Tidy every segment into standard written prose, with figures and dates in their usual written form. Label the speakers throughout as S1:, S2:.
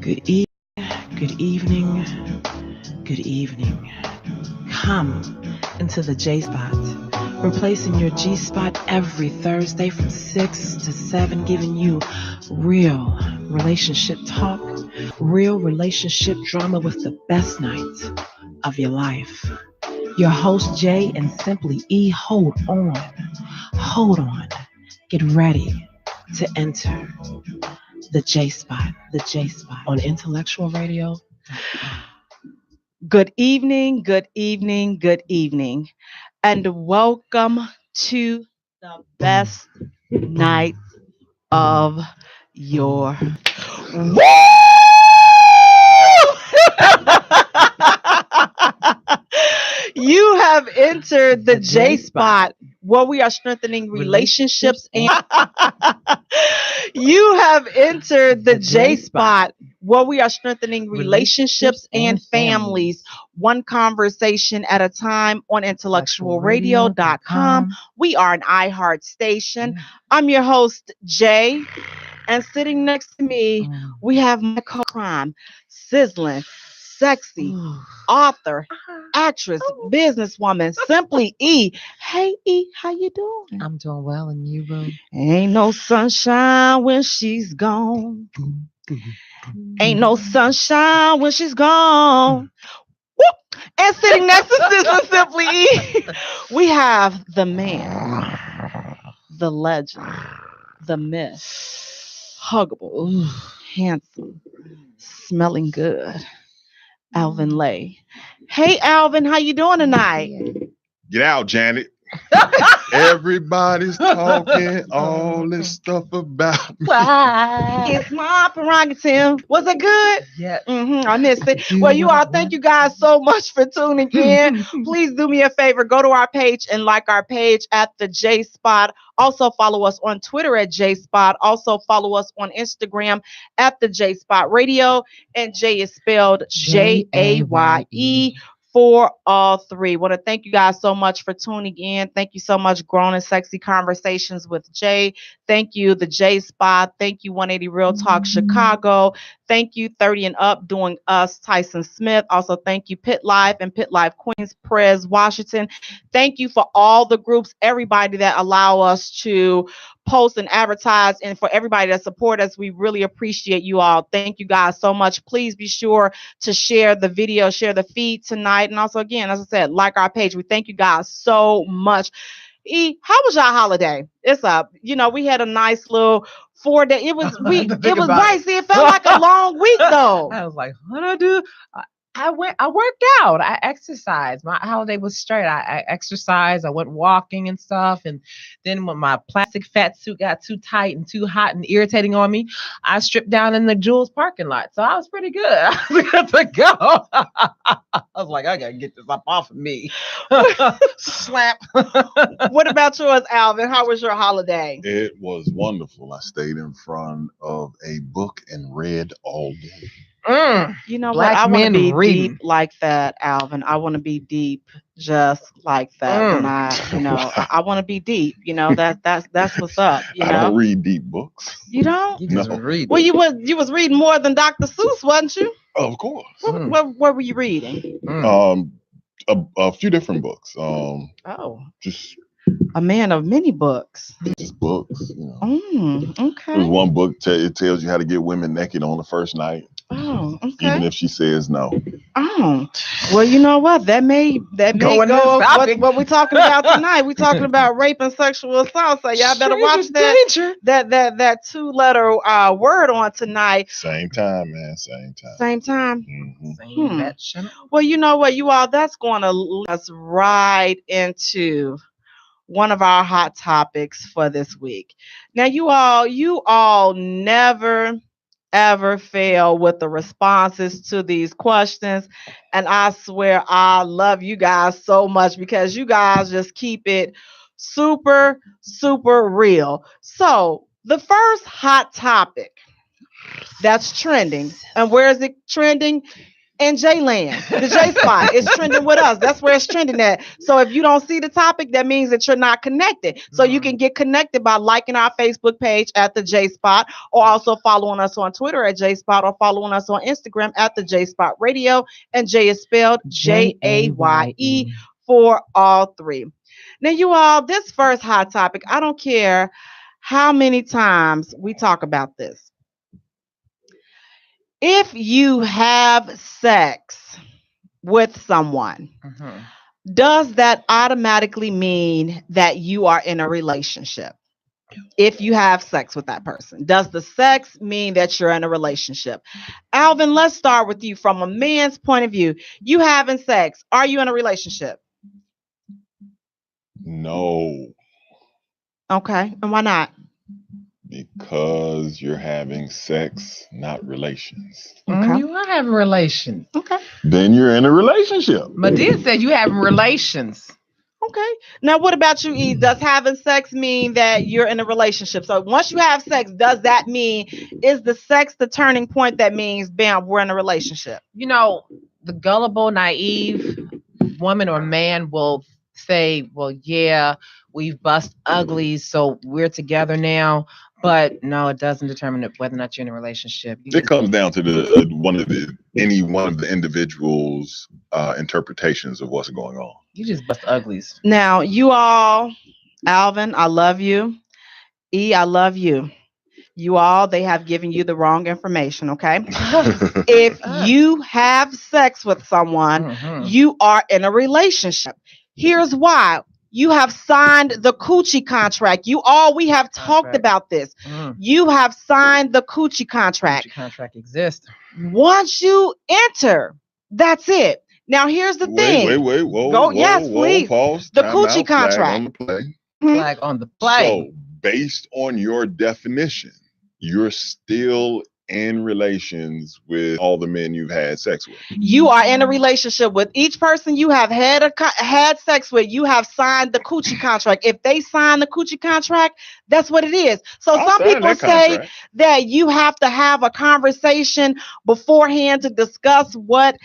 S1: Good good evening, good evening. Come into the J Spot, replacing your G Spot every Thursday from 6 to 7, giving you real relationship talk, real relationship drama with the best nights of your life. Your host Jay and Simply E, hold on, get ready to enter the J Spot on Intellectual Radio.
S2: Good evening, good evening, good evening, and welcome to the best night of your Woo! You have entered the J Spot where we are strengthening relationships and you have entered the J Spot where we are strengthening relationships and families, one conversation at a time on IntellectualRadio.com. We are an iHeart station. I'm your host, Jay, and sitting next to me, we have my co-crime, sizzling, sexy, author, actress, businesswoman, Simply E. Hey, E, how you doing?
S3: I'm doing well, and you, boo?
S2: Ain't no sunshine when she's gone. Ain't no sunshine when she's gone. Whoop. And sitting next to Sister Simply E, we have the man, the legend, the myth, huggable, handsome, smelling good, Alvin Lay. Hey, Alvin, how you doing tonight?
S4: Get out, Janet. Everybody's talking all this stuff about me.
S2: It's my prerogative. Was it good?
S3: Yeah.
S2: I missed it. Well, you all, thank you guys so much for tuning in. Please do me a favor. Go to our page and like our page at the J Spot. Also follow us on Twitter at J Spot. Also follow us on Instagram at the J Spot Radio. And Jay is spelled Jaye. For all three. Want to thank you guys so much for tuning in. Thank you so much, Grown and Sexy Conversations with Jay. Thank you, the J Spot. Thank you, 180 Real Talk Chicago. Thank you, 30 and Up, Doing Us, Tyson Smith. Also, thank you, Pit Life and Pit Life Queens, Perez, Washington. Thank you for all the groups, everybody that allow us to post and advertise, and for everybody that support us. We really appreciate you all. Thank you guys so much. Please be sure to share the video, share the feed tonight. And also, again, as I said, like our page. We thank you guys so much. E, how was your holiday? It's up. We had a nice little 4 day. It was right. See, it felt like a long week though.
S3: I was like, what do I do? I worked out. I exercised. My holiday was straight. I exercised. I went walking and stuff. And then when my plastic fat suit got too tight and too hot and irritating on me, I stripped down in the Jules parking lot. So I was pretty good. I was good to go. I was like, I got to get this up off of me. Slap.
S2: What about yours, Alvin? How was your holiday?
S4: It was wonderful. I stayed in front of a book and read all day.
S2: You know
S3: Black
S2: what? I want to be
S3: reading.
S2: deep like that, Alvin. I want to be deep just like that. And I want to be deep. That's what's up.
S4: I don't read deep books.
S2: You don't?
S3: You just
S4: No.
S3: read.
S2: Well, you was reading more than Dr. Seuss, wasn't you?
S4: Of course.
S2: What were you reading?
S4: A few different books. Just
S2: A man of many books.
S4: books. There's
S2: Okay.
S4: one book it tells you how to get women naked on the first night,
S2: Oh,
S4: even
S2: okay.
S4: if she says no.
S2: Oh, well, you know what? That may
S3: Go
S2: go
S3: in this topic.
S2: what we're talking about tonight. We're talking about rape and sexual assault. So y'all better watch
S3: Danger.
S2: that 2-letter word on tonight.
S4: Same time, man. Same time.
S2: Same time.
S4: Mhm.
S3: That shit.
S2: Well, you know what, you all, that's going to lead us right into one of our hot topics for this week. Now, you all never ever fail with the responses to these questions. And I swear I love you guys so much because you guys just keep it super, super real. So the first hot topic that's trending, and where is it trending? and J-Land. The J Spot is trending with us. That's where it's trending at. So if you don't see the topic, that means that you're not connected. So you can get connected by liking our Facebook page at the J Spot, or also following us on Twitter at J Spot, or following us on Instagram at the J Spot Radio. And Jay is spelled Jaye for all three. Now, you all, this first hot topic, I don't care how many times we talk about this. If you have sex with someone, does that automatically mean that you are in a relationship? If you have sex with that person, does the sex mean that you're in a relationship? Alvin, let's start with you from a man's point of view. You having sex, are you in a relationship?
S4: No.
S2: Okay, and why not?
S4: Because you're having sex, not relations.
S2: Okay.
S3: You are having relations.
S2: Okay.
S4: Then you're in a relationship.
S3: Medea said you having relations.
S2: Okay. Now, what about you, E? Does having sex mean that you're in a relationship? So once you have sex, does that mean, is the sex the turning point that means, bam, we're in a relationship?
S3: You know, the gullible, naive woman or man will say, well, yeah, we've bust uglies, so we're together now. But no, it doesn't determine whether or not you're in a relationship.
S4: It comes down to any one of the individual's interpretations of what's going on.
S3: You just bust uglies.
S2: Now, you all, Alvin, I love you. E, I love you. You all, they have given you the wrong information, okay? If you have sex with someone, you are in a relationship. Here's why. You have signed the coochie contract. We have talked about this. You have signed the coochie contract.
S3: Coochie contract exists.
S2: Once you enter, that's it. Now, here's the thing.
S4: Wait. Whoa.
S2: Go, yes, please.
S4: Pause.
S2: The coochie contract.
S3: Flag on the play.
S4: So, based on your definition, you're still in relations with all the men you've had sex with.
S2: You are in a relationship with each person you have had sex with. You have signed the coochie contract. If they sign the coochie contract, that's what it is. So some people say that you have to have a conversation beforehand to discuss what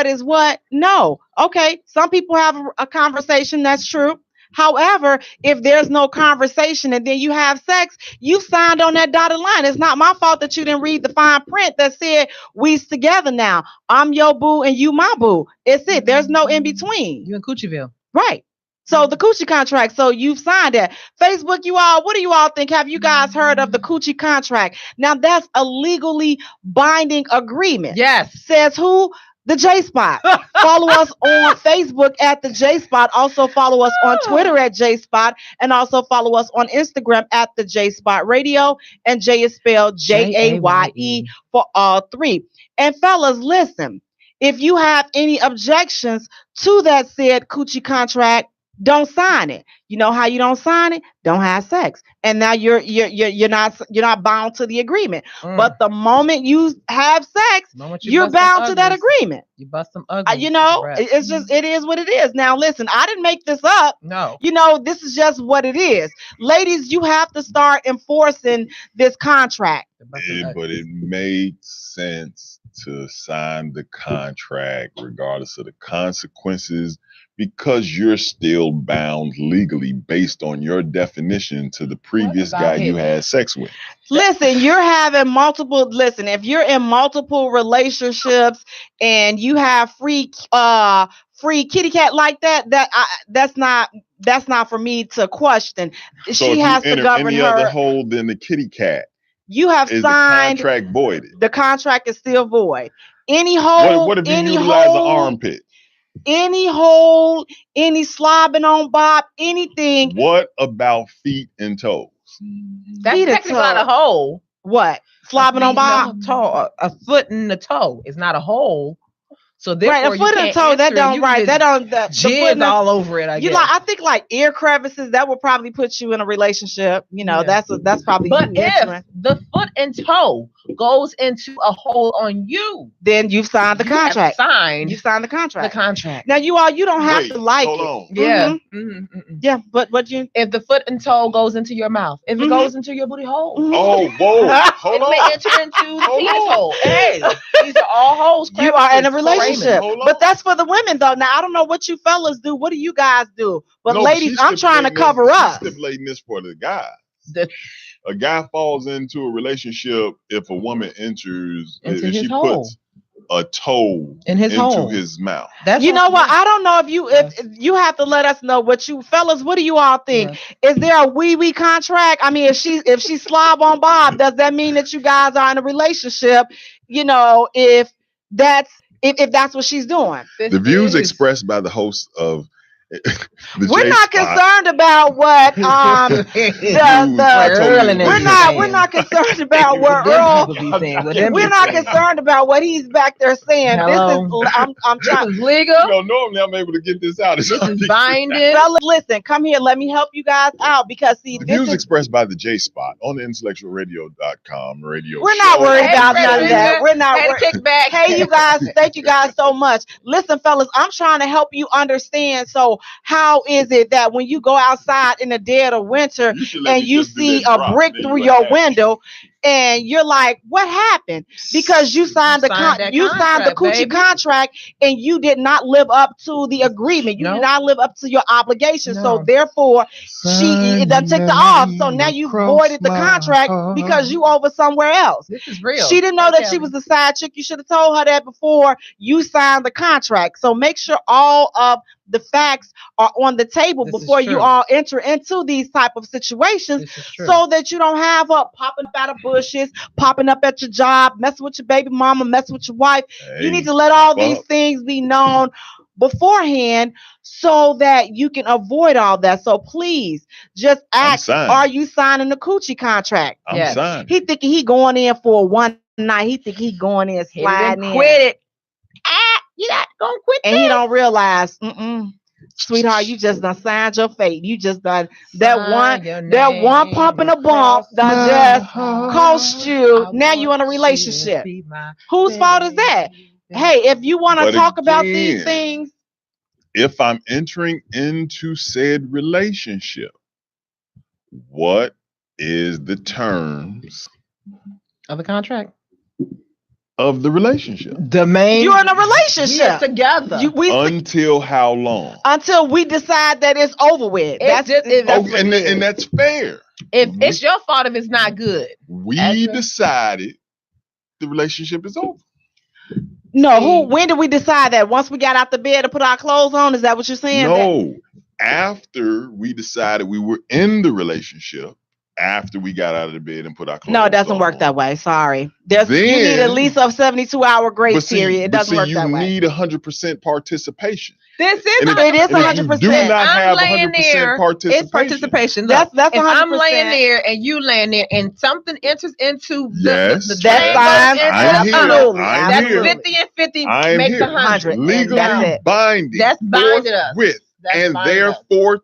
S2: is what. No. Okay. Some people have a conversation. That's true. However, if there's no conversation and then you have sex, you signed on that dotted line. It's not my fault that you didn't read the fine print that said we's together now. I'm your boo and you my boo. It's it. There's no in between.
S3: You in Coochieville.
S2: Right. So the coochie contract. So you've signed that. Facebook, you all, what do you all think? Have you guys heard of the coochie contract? Now that's a legally binding agreement.
S3: Yes.
S2: Says who? The J Spot. Follow us on Facebook at the J Spot. Also follow us on Twitter at J Spot, and also follow us on Instagram at the J Spot Radio. And Jay is spelled Jaye for all three. And fellas, listen, if you have any objections to that said coochie contract, don't sign it. You know how you don't sign it? Don't have sex. And now you're not bound to the agreement. But the moment you have sex, you're bound to that agreement.
S3: You bust some ugly.
S2: It's just, it is what it is. Now listen, I didn't make this up.
S3: No.
S2: This is just what it is. Ladies, you have to start enforcing this contract.
S4: But it makes sense to sign the contract regardless of the consequences, because you're still bound legally based on your definition to the previous guy you had sex with.
S2: Listen, if you're in multiple relationships and you have free kitty cat like that's not for me to question.
S4: So
S2: she has to govern
S4: any
S2: her
S4: other hole than the kitty cat.
S2: You have signed
S4: the contract voided.
S2: The contract is still void. Any hole,
S4: what if you utilize the armpit?
S2: Any hole, any slobbing on bop, anything.
S4: What about feet and toes?
S3: That's technically not a hole.
S2: What? Slobbing on bop?
S3: A foot and a toe is not a hole. So therefore,
S2: right, a foot and toe, that don't right. That don't the
S3: jizz all over it. I guess.
S2: I think like ear crevices that would probably put you in a relationship. That's probably.
S3: But if the foot and toe goes into a hole on you,
S2: then you've signed the contract.
S3: You
S2: signed the contract.
S3: The contract.
S2: Now you don't have to like it.
S4: On.
S3: Yeah.
S2: Yeah, but what you?
S3: If the foot and toe goes into your mouth, if it goes into your booty hole,
S4: oh whoa, hold on.
S3: It may enter into the penis hole. Hey, these are all holes.
S2: You are in a relationship, but that's for the women though. Now I don't know what you fellas do. What do you guys do? But ladies, I'm trying to cover up.
S4: Stipulating this for the guys. A guy falls into a relationship if a woman enters
S3: into
S4: if
S3: his
S4: she
S3: hole.
S4: puts a toe
S3: in his
S4: into
S3: hole.
S4: his mouth.
S2: You know what? I don't know if you have to let us know what you fellas. What do you all think? Yeah. Is there a wee contract? I mean, if she slob on Bob, does that mean that you guys are in a relationship? If that's what she's doing.
S4: The views expressed by the host of
S2: we're not concerned about what we're not concerned about what Earl. We're not concerned about what he's back there saying.
S3: Hello.
S2: I'm trying.
S3: This is legal.
S4: Normally I'm able to get this out.
S3: This is binding.
S2: Fellas, listen, come here. Let me help you guys out because
S4: the views expressed by the J Spot on the IntellectualRadio.com radio.
S2: We're not worried about none of that. We're not
S3: worried. Kickback.
S2: Hey, you guys, thank you guys so much. Listen, fellas, I'm trying to help you understand. So how is it that when you go outside in the dead of winter and you see a brick through your window and you're like, what happened? Because you signed the coochie contract and you did not live up to the agreement. You did not live up to your obligation. So therefore, it done ticked her off. So now you voided the contract because you over somewhere else.
S3: This is real.
S2: She didn't know that she was a side chick. You should have told her that before you signed the contract. So make sure all of the facts are on the table before you all enter into these type of situations so that you don't have her popping up out of bushes, popping up at your job, messing with your baby mama, messing with your wife. You need to let all these things be known beforehand so that you can avoid all that. So please just ask, are you signing the coochie contract?
S4: I'm signing.
S2: He thinking he going in for one night. He think he going in sliding in.
S3: Quit it. You not gonna quit
S2: and he don't realize, sweetheart, you just done signed your fate. You just done that one pump and a bump that just cost you. Now you in a relationship. Whose fault is that? Hey, if you want to talk about these things,
S4: if I'm entering into said relationship, what is the terms
S3: of the contract?
S4: Of the relationship.
S2: You're in a relationship
S3: together.
S4: Until how long?
S2: Until we decide that it's over with.
S4: And that's fair.
S3: If it's your fault if it's not good.
S4: We decided the relationship is over.
S2: No, when did we decide that? Once we got out the bed to put our clothes on? Is that what you're saying?
S4: No. After we decided we were in the relationship. After we got out of the bed and put our clothes on.
S2: No, it doesn't work that way. Sorry. You need at least a 72-hour grace period. It doesn't work that way.
S4: You need 100% participation.
S2: It is 100%.
S4: Do not have 100% participation.
S3: It's participation.
S2: Look, that's 100%.
S3: I'm laying there and you laying there and something enters into the
S2: that's absolutely.
S3: That's 50 and 50 makes 100.
S4: Legally binding.
S3: That's binding us.
S4: And therefore,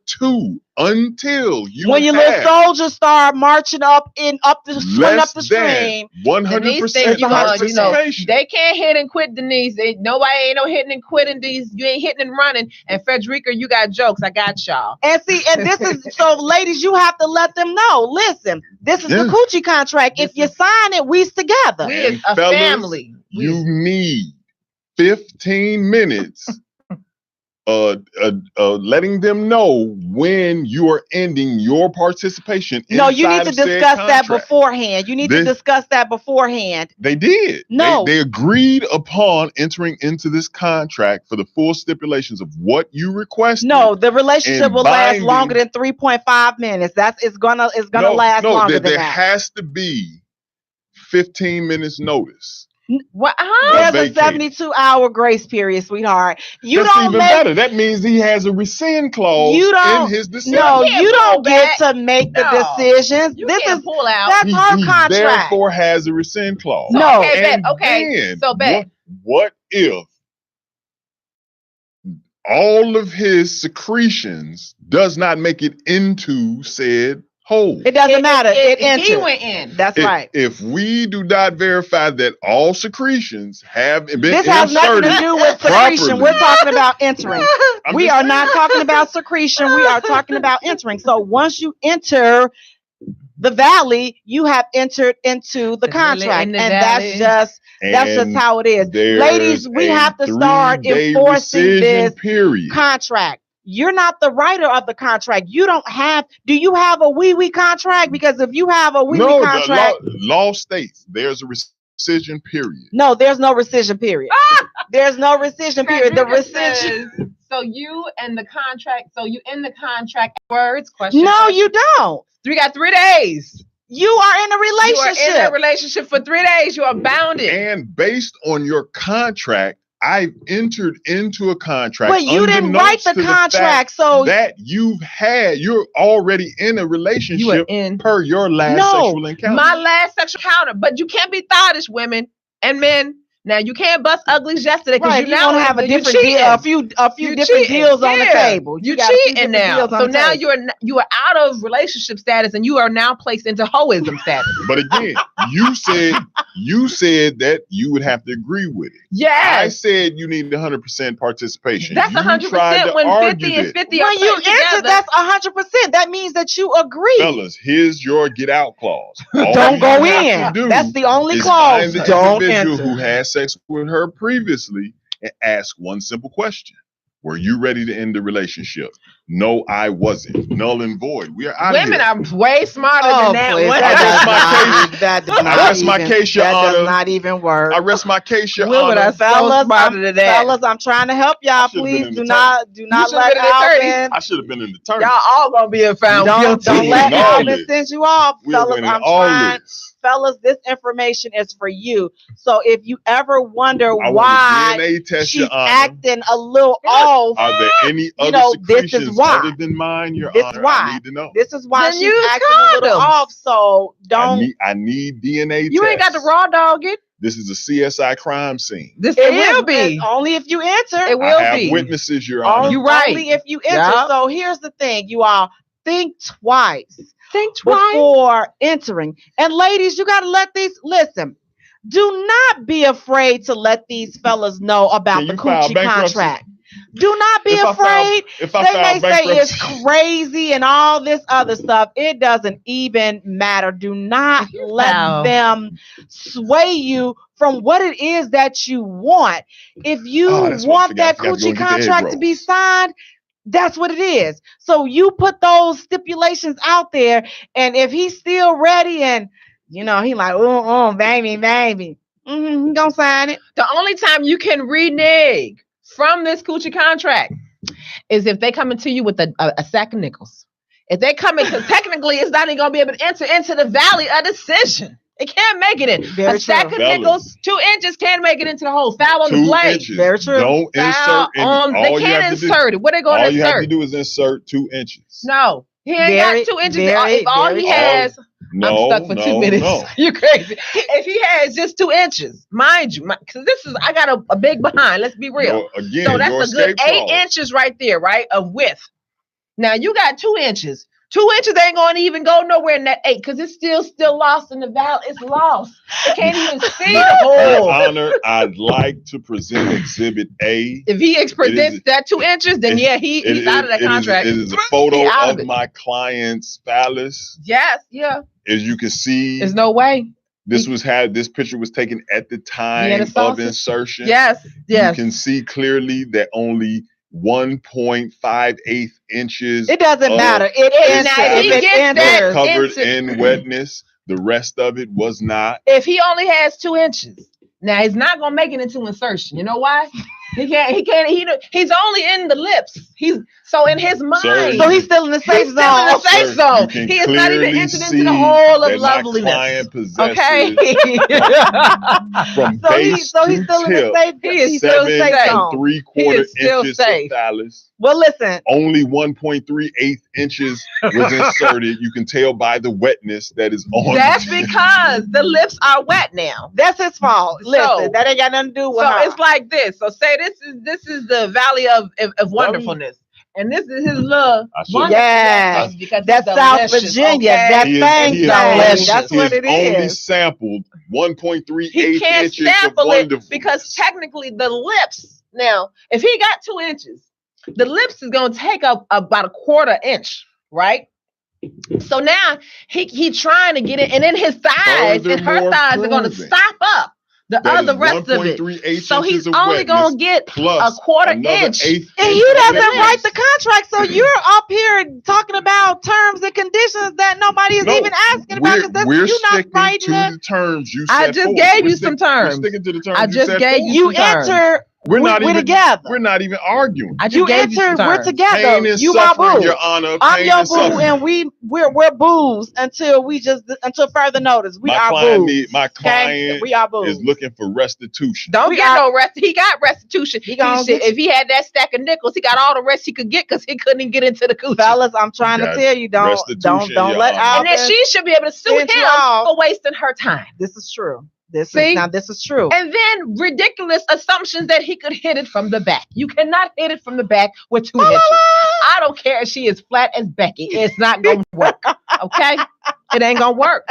S4: until you
S2: when your little soldiers start marching up the stream,
S4: 100% participation.
S3: They can't hit and quit, Denise. Nobody ain't no hitting and quitting these. You ain't hitting and running. And Frederica, you got jokes. I got y'all.
S2: And see, and this is so, ladies, you have to let them know. Listen, this is the coochie contract. If you sign it, we's together.
S3: We is a family.
S4: You need 15 minutes. Letting them know when you are ending your participation.
S2: No, you need to discuss that beforehand.
S4: They did.
S2: No,
S4: they agreed upon entering into this contract for the full stipulations of what you requested.
S2: No, the relationship will last longer than 3.5 minutes. It's gonna last longer than that.
S4: There has to be 15 minutes notice.
S2: What? There's a 72-hour grace period, sweetheart.
S4: That's even better. That means he has a rescind clause in his decision.
S2: No, you don't get to make the decisions.
S3: This is pull out.
S2: That's her contract.
S4: Therefore, has a rescind clause.
S2: No.
S3: Okay. So,
S4: what if all of his secretions does not make it into said hole.
S2: It doesn't matter. It enters.
S3: He went in.
S2: That's right.
S4: If we do not verify that all secretions have been
S2: This has nothing to do with secretion.
S4: properly,
S2: We're talking about entering. We are not talking about secretion. We are talking about entering. So once you enter the valley, you have entered into the contract, and that's just how it is. Ladies, we have to start enforcing this contract. You're not the writer of the contract. You don't have. Do you have a wee contract? Because if you have a wee contract,
S4: the law states there's a rescission period.
S2: No, there's no rescission period. There's no rescission period. The rescission.
S3: So you and the contract. So you in the contract. Words. Question.
S2: No, you don't.
S3: You got 3 days.
S2: You are in a relationship.
S3: You are in a relationship for 3 days. You are bounded.
S4: And based on your contract, I've entered into a contract.
S2: But you didn't write the contract, so
S4: that you're already in a relationship per your last sexual encounter.
S3: My last sexual encounter. But you can't be thottish, women and men. Now you can't bust uglies yesterday because you now
S2: have a different deal, a few different deals on the table.
S3: You cheating now, so now you are out of relationship status and you are now placed into hoism status.
S4: But again, you said that you would have to agree with it.
S3: Yes,
S4: I said you need 100% participation.
S3: That's 100% when 50 and 50
S2: when you enter. That's 100%. That means that you agree.
S4: Fellas, here's your get out clause.
S2: Don't go in. That's the only clause. Don't enter.
S4: Who has sex with her previously and ask one simple question. Were you ready to end the relationship? No, I wasn't. Null and void. We are out
S3: Women
S4: of here.
S3: are way smarter than that.
S4: I rest my case, Your Honor.
S2: That does not even work.
S4: I rest my case, Your
S3: Women
S4: Honor.
S3: are so smarter than that.
S2: Fellas, I'm trying to help y'all. Please do not let Alvin.
S4: I should have been in the attorney.
S3: Y'all all gonna be found guilty.
S2: Don't let Alvin send you off, fellas.
S4: I'm trying.
S2: Fellas, this information is for you. So if you ever wonder why she's acting a little off,
S4: are there any other secretions other than mine, Your Honor? I need to know.
S2: This is why she's acting a little off. So don't.
S4: I need DNA tests.
S3: You ain't got to raw dog it.
S4: This is a CSI crime scene.
S3: It will be.
S2: Only if you enter.
S3: It will be.
S4: I have witnesses, Your Honor.
S2: You're right. Only if you enter. Yeah. So here's the thing, you all. Think twice. Before entering. And ladies, you got to listen. Do not be afraid to let these fellas know about the coochie contract. Do not be afraid. They may say it's crazy and all this other stuff. It doesn't even matter. Do not let them sway you from what it is that you want. If you want that coochie contract to be signed, that's what it is. So you put those stipulations out there, and if he's still ready and, he like, baby, he gonna sign it.
S3: The only time you can renege from this coochie contract is if they come into you with a sack of nickels. If they come in, because technically it's not even gonna be able to enter into the valley of decision. It can't make it in. A sack of nickels, 2 inches can't make it into the hole. Foul on the blade.
S4: Inches.
S2: Very true.
S4: Don't insert
S3: they can't insert it. What are they going to insert?
S4: All you have to do is insert 2 inches.
S3: No. He ain't got 2 inches. If all he has... I'm stuck for 2 minutes.
S4: No.
S3: You're crazy. If he has just 2 inches, mind you, because I got a big behind. Let's be real.
S4: Again,
S3: so that's a good 8 inches right there, right, of width. Now you got 2 inches. 2 inches ain't going to even go nowhere in that 8 because it's still lost in the valley. It's lost. It can't even see the hole.
S4: Your Honor, I'd like to present Exhibit A.
S3: If he presents that 2 inches, then he's out of that contract.
S4: It is a photo of my client's phallus.
S3: Yes, yeah.
S4: As you can see,
S3: there's no way.
S4: This picture was taken at the time of insertion.
S3: Yes.
S4: You can see clearly that only 1.58 inches.
S2: It doesn't matter. It
S4: was covered in wetness. The rest of it was not.
S3: If he only has 2 inches, now he's not gonna make it into insertion. You know why? He can't. He's only in the lips. So in his mind.
S2: So he's still in the safe zone.
S3: He is not even entered into the hole of loveliness.
S4: Okay. From base
S2: so he's still in the safe.
S3: He is still safe.
S4: 7 3/4 inches of phallus.
S2: Well, listen.
S4: Only 1.38 inches was inserted. You can tell by the wetness that is on.
S3: That's because the lips are wet now.
S2: That's his fault. Listen, that ain't got nothing to do with her.
S3: So it's like this. So say this is the Valley of Wonderfulness. And this is his love.
S2: Yes, that's South Virginia.
S3: Okay?
S2: That thing. That's what it is.
S4: Only sampled 1.38
S3: he can't
S4: inches
S3: sample
S4: of
S3: it because technically the lips. Now, if he got 2 inches, the lips is gonna take up about 1/4 inch, right? So now he trying to get it, and then his thighs and her thighs are gonna stop up the other rest of it. So he's only gonna get a 1/4 inch.
S2: And he doesn't write the contract. So you're up here talking about terms and conditions that nobody is even asking about.
S4: We're
S2: you're not
S4: sticking
S2: writing
S4: to the terms you said.
S3: I just gave you some terms.
S4: We're sticking to the terms
S3: I just gave
S2: you enter.
S4: We're
S2: together.
S4: We're not even arguing.
S2: You enter. We're together.
S4: Pain and
S2: you my
S4: suffering,
S2: boo.
S4: Your Honor.
S2: I'm your boo, and we're boos until further notice. We are boos.
S4: My client
S2: we are boos.
S4: is looking for restitution.
S3: Don't get no restitution. He got restitution. If he had that stack of nickels, he got all the rest he could get because he couldn't even get into the coochie.
S2: Fellas, I'm trying to tell you, don't let out.
S3: And then she should be able to sue him for wasting her time.
S2: This is true. This is true.
S3: And then ridiculous assumptions that he could hit it from the back. You cannot hit it from the back with 2 inches. I don't care if she is flat as Becky. It's not going to work. Okay? It ain't going to work.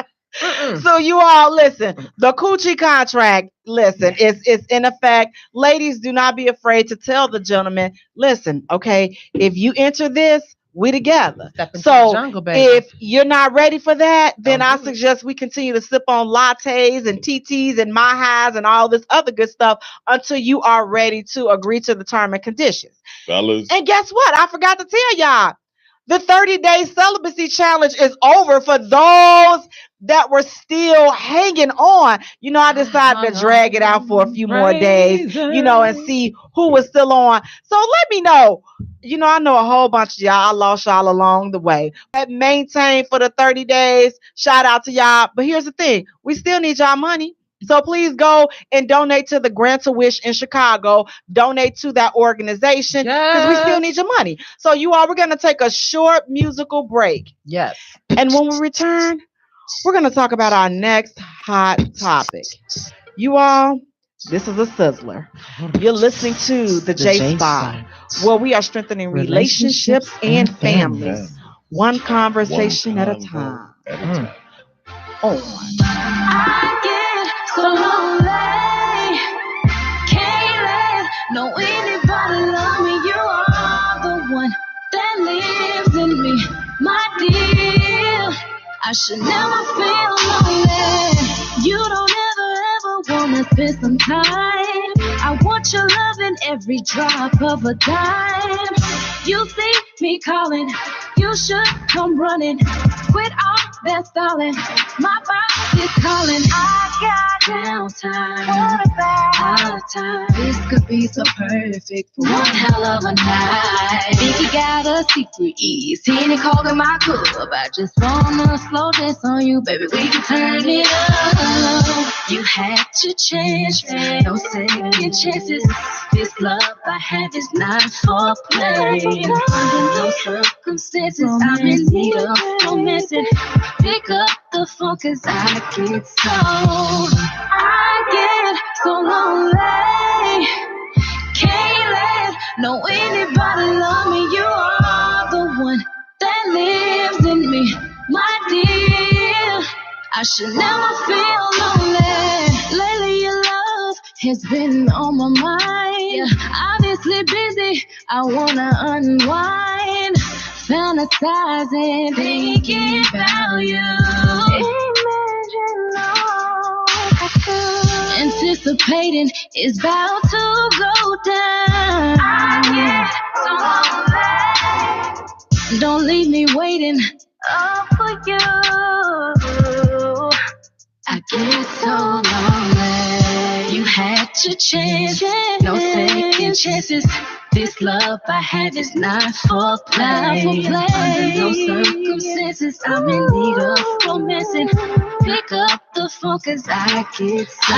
S2: So you all listen, the coochie contract, listen, it's in effect. Ladies, do not be afraid to tell the gentleman, listen, okay, if you enter this, we together. So
S3: jungle,
S2: if you're not ready for that, then I suggest we continue to sip on lattes and TTs and Mahas and all this other good stuff until you are ready to agree to the term and conditions.
S4: Fellas.
S2: And guess what? I forgot to tell y'all. The 30-day celibacy challenge is over for those that were still hanging on. You know, I decided to drag it out for a few more days, and see who was still on. So let me know. I know a whole bunch of y'all. I lost y'all along the way. But maintain for the 30 days. Shout out to y'all. But here's the thing. We still need y'all money. So please go and donate to the Grant-A-Wish in Chicago. Donate to that organization because we still need your money. So we're going to take a short musical break.
S3: Yes.
S2: And when we return, we're going to talk about our next hot topic. You all, this is a sizzler. You're listening to the Jaye Spot, where we are strengthening relationships and families. One conversation at a time.
S5: So lonely, can't let anybody love me. You are the one that lives in me, my dear. I should never feel lonely. You don't ever wanna spend some time. I want your love in every drop of a dime. You see me calling, you should come running. Quit all that stalling, my body's calling. I got downtime, out of time. This could be so perfect for one hell of a night. Think you got a secret ease, Henny calling my club. I just wanna slow dance on you, baby, we can turn it up. You had your chance, no second chances. This love I have is not for play. Under no circumstances, I'm in need of romancing. Pick up the phone, cause I get so lonely. Can't let anybody love me. You are the one that lives in me, my dear. I should never feel lonely. Lately your love has been on my mind. Obviously busy, I wanna unwind. Fantasizing, thinking about you. Imagine all I could. Anticipating is about to go down. I get so lonely. Don't leave me waiting up for you. I get so lonely. You had your chance, no second chances. This love I have is not for play. Under no circumstances, I'm in need of romancing. Pick up the phone, cause I get so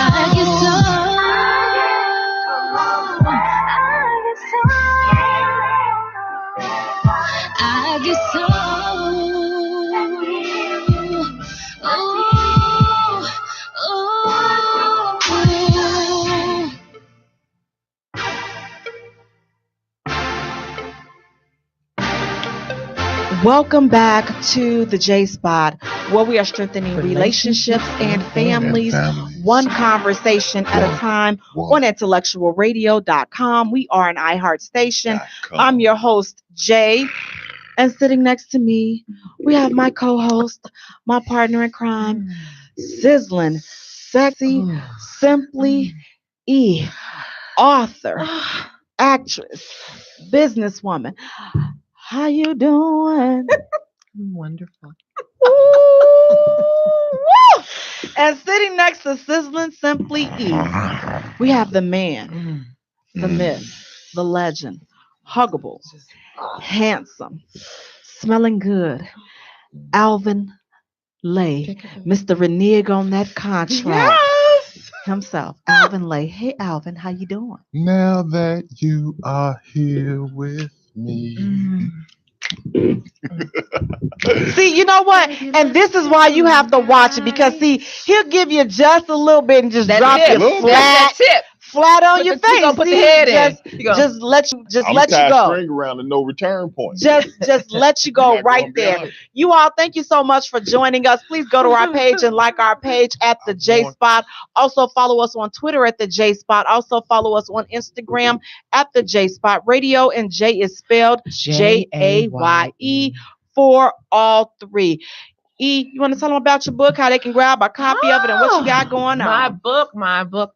S2: Welcome back to the J Spot, where we are strengthening relationships and families, one conversation at a time on IntellectualRadio.com. We are an iHeart station. I'm your host, Jaye, and sitting next to me, we have my co-host, my partner in crime, sizzling, sexy, simply E, author, actress, businesswoman. How you doing?
S3: Wonderful.
S2: And sitting next to Sizzling Simply E, we have the man, the myth, the legend, huggable, handsome, smelling good, Alvin Lay, Mr. Renege on that contract. Himself, Alvin Lay. Hey, Alvin, how you doing?
S4: Now that you are here with me.
S2: See, you know what? And this is why you have to watch it, because see, he'll give you just a little bit and just drop you flat on your face.
S3: Gonna put the head in.
S2: Just let you go.
S4: String around and no return point.
S2: Just let you go right there. You all, thank you so much for joining us. Please go to our page and like our page at the J Spot. Also follow us on Twitter at the J Spot. Also follow us on Instagram at the J Spot Radio, and Jay is spelled Jaye for all three. E, you want to tell them about your book, how they can grab a copy of it, and what you got going on?
S3: My book.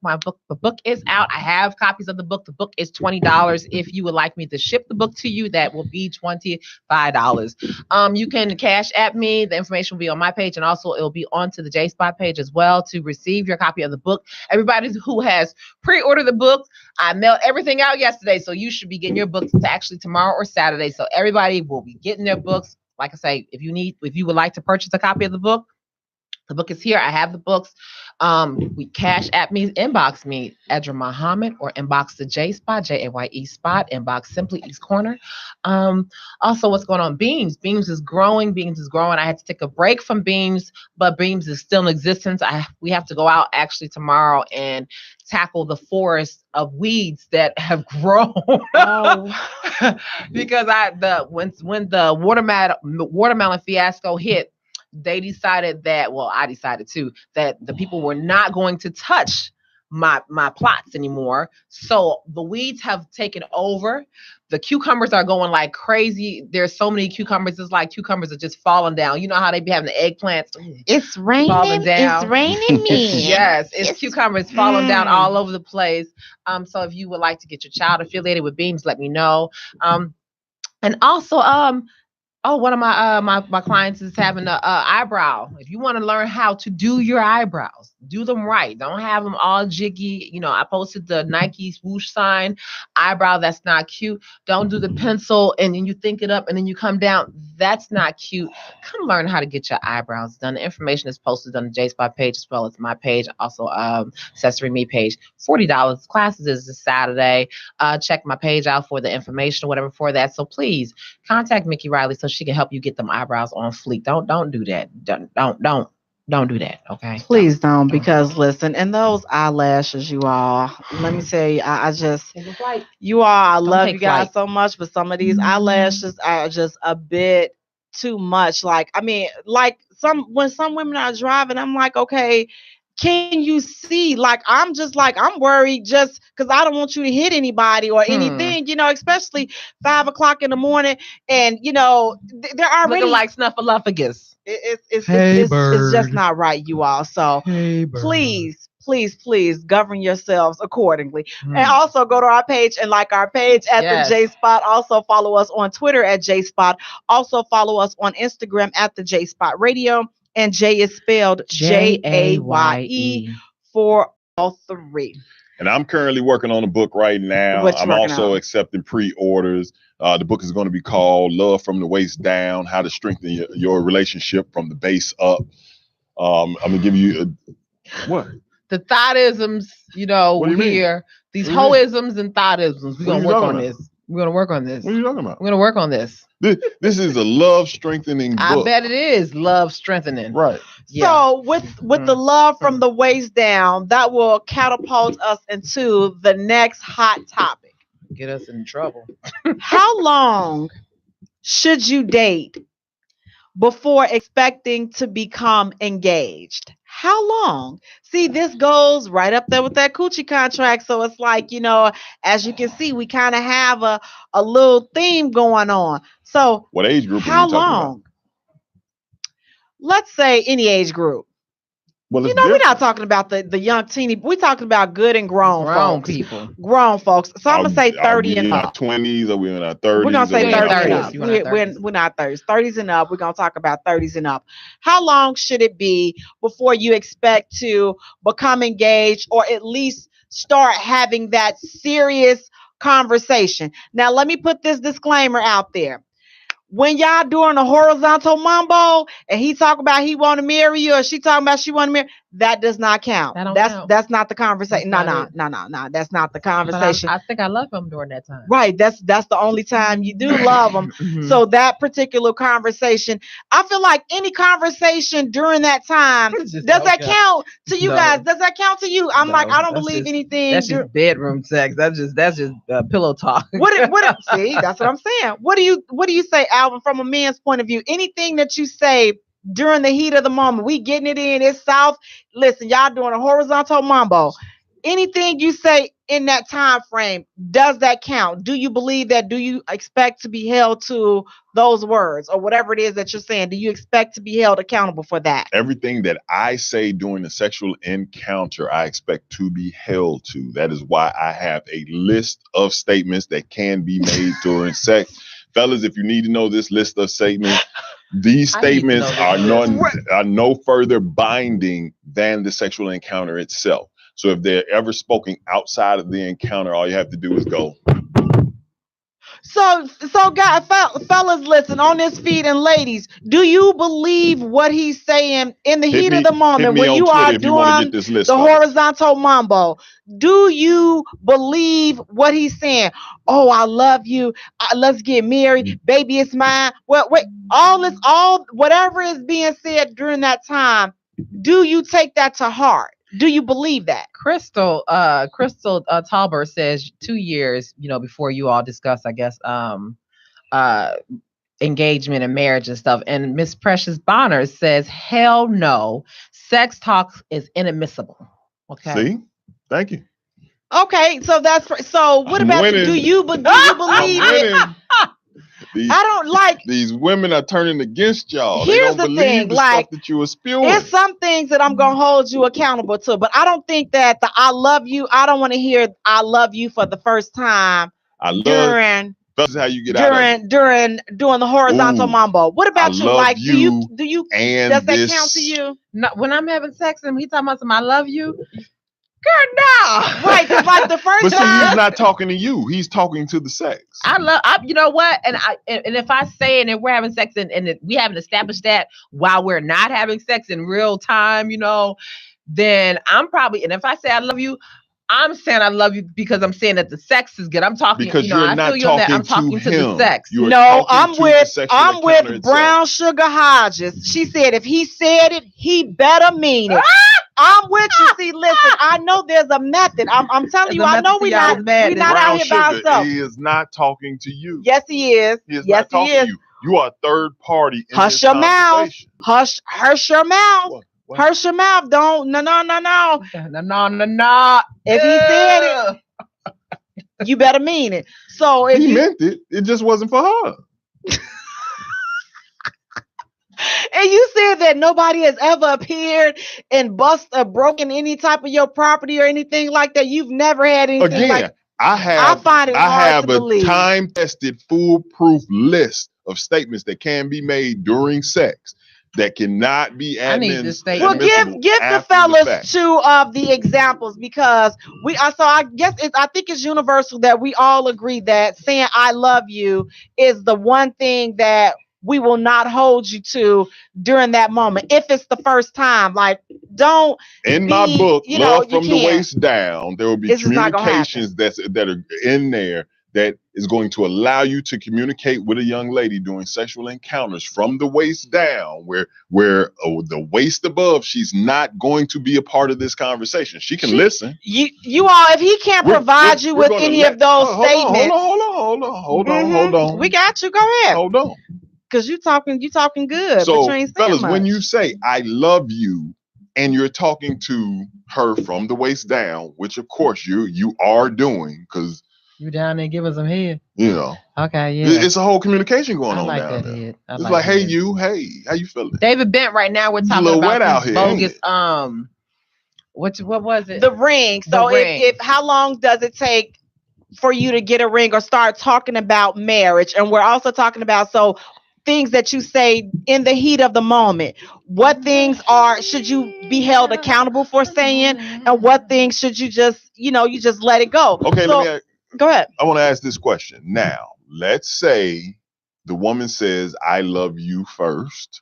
S3: The book is out. I have copies of the book. The book is $20. If you would like me to ship the book to you, that will be $25. You can cash at me. The information will be on my page, and also it'll be onto the J Spot page as well to receive your copy of the book. Everybody who has pre-ordered the book, I mailed everything out yesterday, so you should be getting your books actually tomorrow or Saturday. So everybody will be getting their books. Like I say, if you would like to purchase a copy of the book is here. I have the books. We cash at me, inbox me, Edra Muhammad, or inbox the J Spot, Jaye Spot, inbox Simply East Corner. Also, what's going on? Beams is growing. I had to take a break from Beams, but Beams is still in existence. We have to go out actually tomorrow and tackle the forest of weeds that have grown. Because when the watermelon fiasco hit, they decided that, well, I decided too, that the people were not going to touch my plots anymore. So the weeds have taken over. The cucumbers are going like crazy. There's so many cucumbers. It's like cucumbers are just falling down. You know how they be having the eggplants?
S2: It's raining.
S3: Falling down.
S2: It's raining me.
S3: Yes, it's cucumbers falling down all over the place. So if you would like to get your child affiliated with Beams, let me know. And also, one of my clients is having an eyebrow. If you want to learn how to do your eyebrows, do them right. Don't have them all jiggy. You know, I posted the Nike swoosh sign eyebrow. That's not cute. Don't do the pencil and then you think it up and then you come down. That's not cute. Come learn how to get your eyebrows done. The information is posted on the J Spot page as well as my page. Also, Accessory Me page. $40. Classes is this Saturday. Check my page out for the information or whatever for that. So please contact Mickey Riley so she can help you get them eyebrows on fleek. Don't do that. Don't do that. Okay.
S2: Please don't, because listen, and those eyelashes, you all, let me tell you, I love you guys so much, but some of these eyelashes are just a bit too much. Like, I mean, like when some women are driving, I'm like, okay, can you see? Like, I'm worried just because I don't want you to hit anybody or anything, you know, especially 5 o'clock in the morning. And, you know, they're already
S3: looking like Snuffleupagus.
S2: It's just not right, you all. So please govern yourselves accordingly. And also go to our page and like our page at the J Spot. Also follow us on Twitter at J Spot. Also follow us on Instagram at the J Spot Radio. And Jay is spelled Jaye for all three.
S4: And I'm currently working on a book right now. I'm also accepting pre-orders. The book is going to be called Love from the Waist Down, How to Strengthen Your Relationship from the Base Up. I'm going to give you what?
S3: The thoughtisms, you know, here. These hoisms and thoughtisms. We're going to work on this. We're going to work on this.
S4: What are you talking about?
S3: We're going to work on this.
S4: This is a love strengthening book.
S3: I bet it is love strengthening.
S4: Right.
S2: Yeah. So with the love from the waist down, that will catapult us into the next hot topic.
S3: Get us in trouble.
S2: How long should you date before expecting to become engaged? How long? See, this goes right up there with that coochie contract. So it's like, as you can see, we kind of have a little theme going on. So
S4: What age group are
S2: how
S4: you talking about?
S2: long? Let's say any age group.
S4: Well,
S2: We're not talking about the young teeny. We're talking about good and grown folks.
S3: people.
S2: Grown folks. So I'm going to say 30
S4: are we
S2: and
S4: in
S2: up.
S4: our 20s? Are we in our 30s?
S2: We're going to say 30 and up.
S3: You in our 30s.
S2: We're not 30s. 30s and up. We're going to talk about 30s and up. How long should it be before you expect to become engaged or at least start having that serious conversation? Now, let me put this disclaimer out there. When y'all doing a horizontal mambo and he talk about he want to marry you or she talking about she want to marry, that does not count. That's not the conversation. No. That's not the conversation.
S3: I think I love him during that time.
S2: Right. That's the only time you do love them. So that particular conversation, I feel like any conversation during that time, does that count to you guys? Does that count to you? I'm like, I don't believe anything.
S3: That's just bedroom sex. That's just pillow talk.
S2: See, that's what I'm saying. What do you say, Alvin, from a man's point of view? Anything that you say during the heat of the moment, we getting it in, it's south. Listen, y'all doing a horizontal mambo. Anything you say in that time frame, does that count? Do you believe that? Do you expect to be held to those words or whatever it is that you're saying? Do you expect to be held accountable for that?
S4: Everything that I say during the sexual encounter, I expect to be held to. That is why I have a list of statements that can be made during sex. Fellas, if you need to know this list of statements, these statements are no further binding than the sexual encounter itself. So if they're ever spoken outside of the encounter, all you have to do is go.
S2: So guys, fellas, listen on this feed, and ladies, do you believe what he's saying in the heat of the moment when you are doing the horizontal mambo? Do you believe what he's saying? Oh, I love you. Let's get married. Baby, it's mine. Well, wait, whatever is being said during that time, do you take that to heart? Do you believe that?
S3: Crystal Talbert says 2 years, before you all discuss, I guess, engagement and marriage and stuff. And Miss Precious Bonner says, hell no, sex talk is inadmissible. Okay.
S4: See? Thank you.
S2: Okay, so what about do you believe it?
S4: I don't like these women are turning against y'all.
S2: Here's the thing,
S4: stuff that you were spewing.
S2: There's some things that I'm gonna hold you accountable to, but I don't think that I love you. I don't want to hear I love you for the first time during
S4: how you get out
S2: during doing the horizontal mambo. What about you? Like, do you does that count to you?
S3: No, when I'm having sex and he talking about something, I love you. Girl, no.
S2: Right, because like the first time,
S4: he's not talking to you. He's talking to the sex.
S3: You know what? And if I say and we're having sex and we haven't established that while we're not having sex in real time, then I'm probably, and if I say I love you, I'm saying I love you because I'm saying that the sex is good. I'm talking
S4: because you're not
S3: I'm talking to the sex.
S2: I'm with Brown Sugar Hodges. She said if he said it, he better mean it. I'm with you. See, listen, I know there's a method. I'm telling you, I know we're not out here by ourselves.
S4: He is not talking to you.
S2: Yes, he is.
S4: He is not talking to you. You are a third party.
S2: Hush your mouth. Hush your mouth. What? Hush your mouth. Don't. No.
S3: No.
S2: If he said it, you better mean it. So if
S4: he meant it, it just wasn't for her.
S2: And you said that nobody has ever appeared and broken any type of your property or anything like that. You've never had anything
S4: Again, I have a time-tested, foolproof list of statements that can be made during sex that cannot be admitted.
S2: Well, give the fellas two of the examples because I think it's universal that we all agree that saying I love you is the one thing that we will not hold you to during that moment. If it's the first time, like don't. In
S4: my book, Love from the Waist Down, there will be communications that are in there that is going to allow you to communicate with a young lady during sexual encounters from the waist down, where the waist above, she's not going to be a part of this conversation. She can listen.
S2: You all, if he can't provide you with any of those statements.
S4: Hold on.
S2: We got you. Go ahead.
S4: Hold on.
S2: because you talking good.
S4: So,
S2: but you ain't saying
S4: fellas,
S2: much.
S4: when you say I love you, and you're talking to her from the waist down, which of course you are doing, because
S3: you down there giving some head.
S4: You know.
S3: Okay, yeah.
S4: It's a whole communication going on
S3: like
S4: down
S3: that
S4: there.
S3: head.
S4: It's like, hey, you, hey, how you feeling?
S3: David Bent right now we're talking
S4: little
S3: about
S4: wet out
S3: these
S4: here, ain't
S3: bogus what was it?
S2: The ring. So if how long does it take for you to get a ring or start talking about marriage? And we're also talking about things that you say in the heat of the moment. What things should you be held accountable for saying, and what things should you just let it go?
S4: Okay,
S2: so, go ahead.
S4: I want to ask this question. Now, let's say the woman says, I love you first,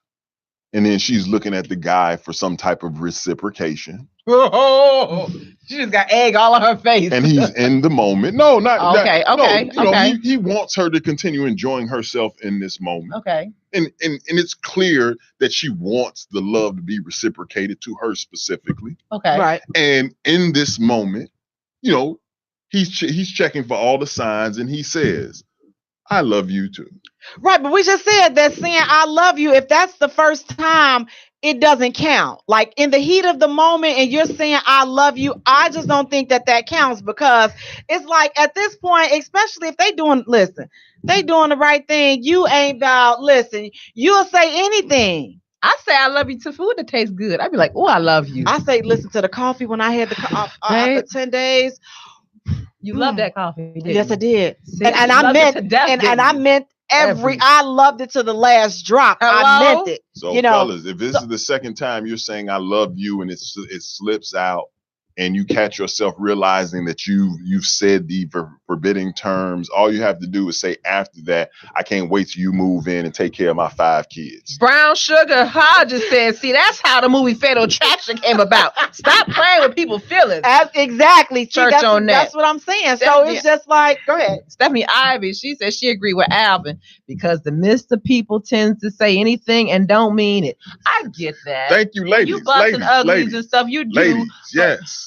S4: and then she's looking at the guy for some type of reciprocation.
S3: Oh, she just got egg all on her face.
S4: And he's in the moment. No, not
S3: okay.
S4: that.
S3: Okay.
S4: No, he wants her to continue enjoying herself in this moment.
S3: Okay.
S4: And it's clear that she wants the love to be reciprocated to her specifically.
S3: Okay.
S2: Right.
S4: And in this moment, he's checking for all the signs, and he says, I love you too.
S2: Right, but we just said that saying I love you, if that's the first time, it doesn't count. Like in the heat of the moment and you're saying I love you, I just don't think that counts, because it's like at this point, especially if they doing the right thing, you ain't about, you'll say anything.
S3: I say I love you to food that tastes good. I'd be like, oh, I love you.
S2: I say listen to the coffee when I had after 10 days.
S3: You love that coffee, didn't
S2: Yes,
S3: you?
S2: I did.
S3: See,
S2: and I meant I meant I loved it to the last drop.
S3: Hello?
S2: I meant it.
S4: So, fellas, if this is the second time you're saying I love you and it slips out, and you catch yourself realizing that you've said the forbidding terms, all you have to do is say after that, I can't wait till you move in and take care of my 5 kids.
S3: Brown Sugar Hodges said, see, that's how the movie Fatal Attraction came about. Stop playing with people's feelings.
S2: Exactly.
S3: Church on that.
S2: That's what I'm saying. So it's just like, go ahead.
S3: Stephanie Ivy, she said she agreed with Alvin, because the midst of people tends to say anything and don't mean it. I get that.
S4: Thank you, ladies.
S3: You busting uglies and stuff, you do.
S4: Ladies, yes.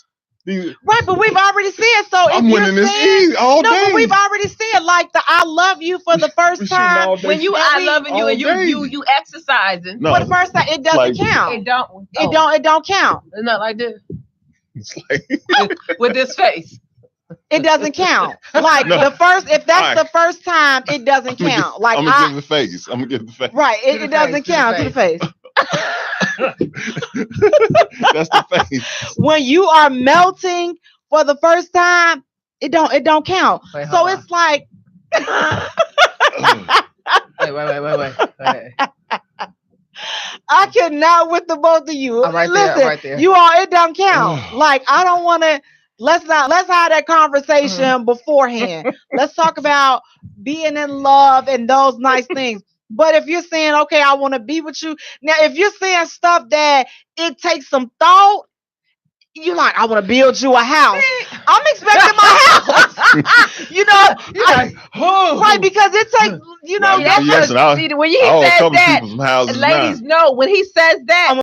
S2: Right, but we've already said so.
S4: I'm winning this easy all day.
S2: But we've already said like the I love you for the first time.
S3: When you I loving you and you exercising.
S2: For the first time, it doesn't count.
S3: It don't.
S2: It don't count.
S3: It's not like this.
S4: It's like
S3: with this face.
S2: It doesn't count. Like if that's the first time, it doesn't count.
S4: I'm gonna give the face.
S2: Right, it doesn't count to the face.
S4: That's the face.
S2: When you are melting for the first time, it don't count.
S3: Wait,
S2: so it's like
S3: wait.
S2: I cannot with the both of you.
S3: I'm right there.
S2: You all, it don't count. Like I don't want to. Let's have that conversation beforehand. Let's talk about being in love and those nice things. But if you're saying, okay, I want to be with you. Now, if you're saying stuff that it takes some thought, you're like, I want to build you a house. I'm expecting my house. Right, because it takes,
S3: when he says that, ladies know when he says that,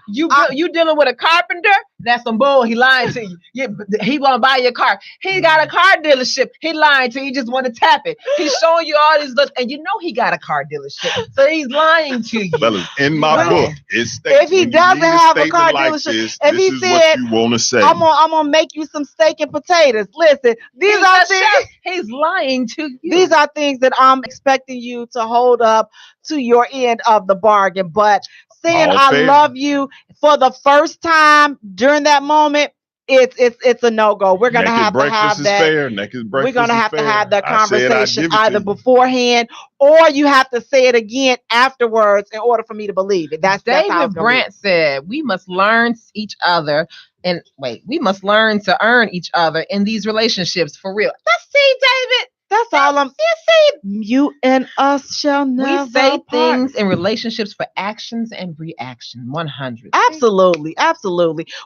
S3: you dealing with a carpenter, that's some bull. He lying to you. He want to buy your car. He got a car dealership. He lying to you. He just want to tap it. He's showing you all these looks, and you know he got a car dealership. So he's lying to you.
S4: Well, in my book, it states
S2: if he doesn't have a car dealership,
S4: if he said, what you want to say,
S2: I'm gonna make you some steak and potatoes. Listen, these are things.
S3: He's lying to you.
S2: These are things that I'm expecting you to hold up to your end of the bargain, but saying I love you for the first time during that moment, it's a no-go. We're gonna have to have that. We're gonna have to have that conversation either beforehand or you have to say it again afterwards in order for me to believe it.
S3: David Brandt said we must learn each other we must learn to earn each other in these relationships for real. Let's see, David.
S2: That's all I'm saying. You and us shall never
S3: We say
S2: part.
S3: things in relationships for actions and reaction. 100.
S2: Absolutely.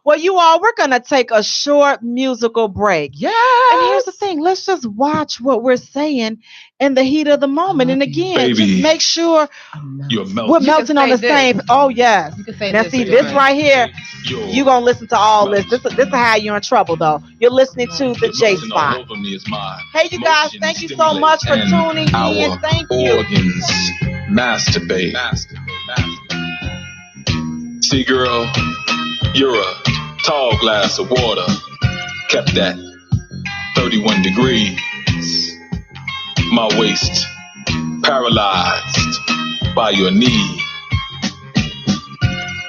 S2: Well, you all, we're going to take a short musical break.
S3: Yeah.
S2: And here's the thing. Let's just watch what we're saying in the heat of the moment. And again, just make sure we're melting on the same. Oh, yes. Now, see, this right here, you're going to listen to all this. This is how you're in trouble, though. You're listening to the J Spot. Hey, you guys, thank you so much for tuning in. Thank you.
S6: masturbate. See, girl, you're a tall glass of water, kept at 31 degrees. My waist paralyzed by your need.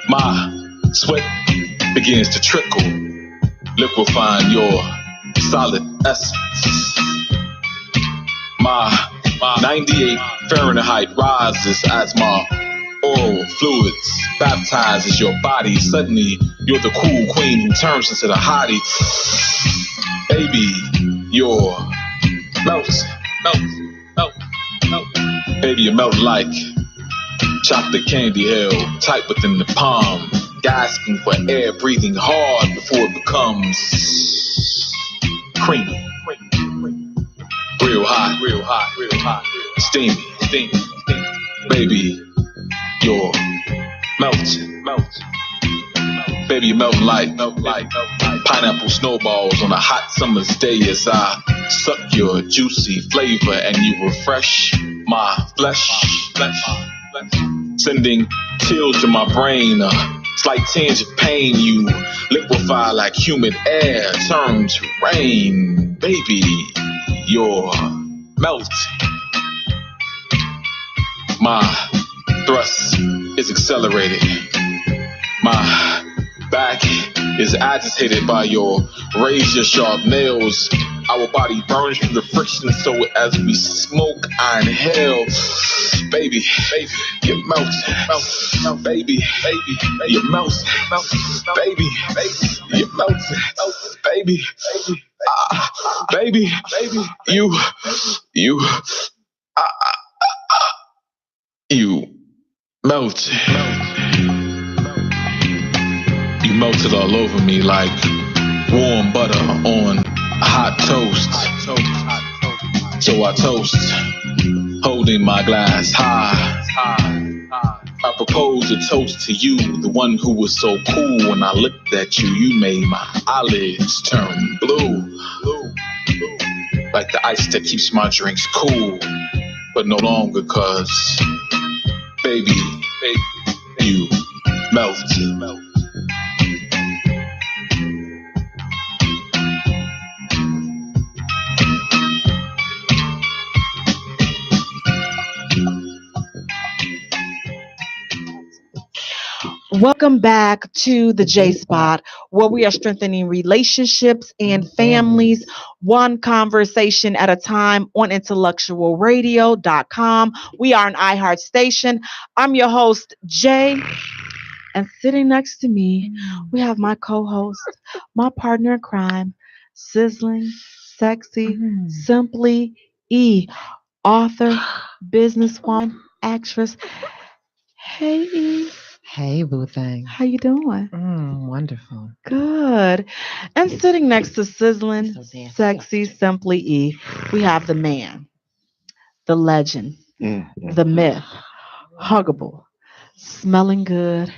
S6: My sweat begins to trickle, liquefying your solid essence. My 98 Fahrenheit rises as my oral fluids baptizes your body. Suddenly, you're the cool queen who turns into the hottie. Baby, you're melt. Baby, you melt like chocolate candy held tight within the palm, gasping for air, breathing hard before it becomes creamy. Real hot, steamy. Baby, you're melting. Baby, you melt like pineapple snowballs on a hot summer's day as I suck your juicy flavor and you refresh my flesh. Sending chills to my brain, a slight tinge of pain. You liquefy like humid air, turn to rain. Baby, you're melting. My thrust is accelerated. My back is agitated by your razor-sharp nails. Our body burns from the friction, so as we smoke, I inhale. Baby, you melt. Baby, you melt. Baby, you melt. Baby, baby, you melt. You melted all over me like warm butter on hot toast. So I toast, holding my glass high. I propose a toast to you, the one who was so cool. When I looked at you, you made my eyelids turn blue, like the ice that keeps my drinks cool, but no longer, 'cause baby, you melted.
S2: Welcome back to the J Spot, where we are strengthening relationships and families, one conversation at a time on IntellectualRadio.com. We are an iHeart station. I'm your host, Jay, and sitting next to me, we have my co-host, my partner in crime, sizzling, sexy, simply E, author, businesswoman, actress. Hey E.
S3: Hey, boo thing.
S2: How you doing?
S3: Wonderful.
S2: Good. And sitting next to sizzling, sexy, simply E, we have the man, the legend, the myth, huggable, smelling good,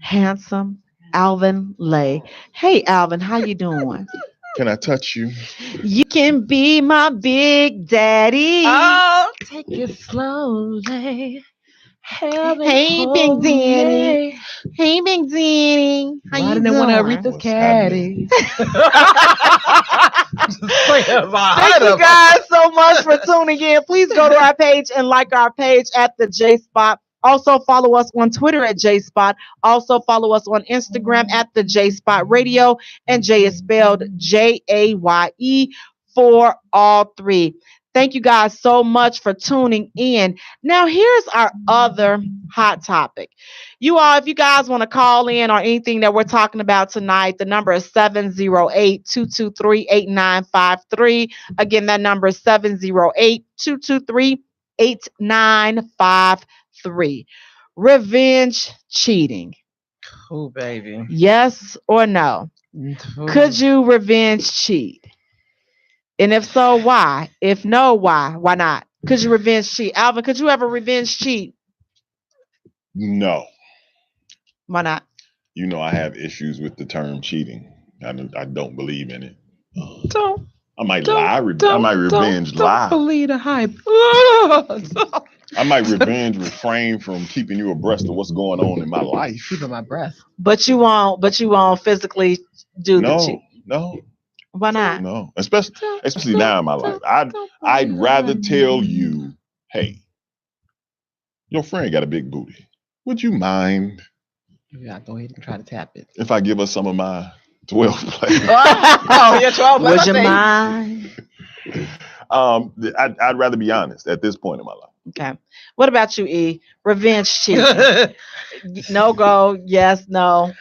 S2: handsome, Alvin Lay. Hey, Alvin, how you doing?
S4: Can I touch you?
S2: You can be my big daddy.
S3: Oh, take it slowly.
S2: Hey, Big Daddy. Hey, Big Daddy. How
S3: Why
S2: you
S3: didn't
S2: doing?
S3: want to read this caddy?
S2: Thank you guys so much for tuning in. Please go to our page and like our page at the J Spot. Also follow us on Twitter at J Spot. Also follow us on Instagram at the J Spot Radio. And Jay is spelled Jaye for all three. Thank you guys so much for tuning in. Now, here's our other hot topic. You all, if you guys want to call in or anything that we're talking about tonight, the number is 708-223-8953. Again, that number is 708-223-8953. Revenge cheating.
S3: Oh, baby.
S2: Yes or no? Could you revenge cheat? And if so, why? If no, why? Why not? Could you revenge cheat? Alvin, could you ever revenge cheat?
S4: No.
S2: Why not?
S4: You know, I have issues with the term cheating. I don't believe in it.
S2: So,
S4: I might lie. I might revenge lie.
S3: Don't believe the hype.
S4: I might refrain from keeping you abreast of what's going on in my life.
S3: Keeping my breath.
S2: But you won't physically do the cheat.
S4: No.
S2: Why not?
S4: No. Especially now in my life. I'd rather tell you, hey, your friend got a big booty. Would you mind?
S3: Yeah, go ahead and try to tap it.
S4: If I give her some of my 12 play.
S3: Your 12
S2: Would you mind?
S4: I'd rather be honest at this point in my life.
S2: Okay. What about you, E? Revenge cheating. No go. Yes. No.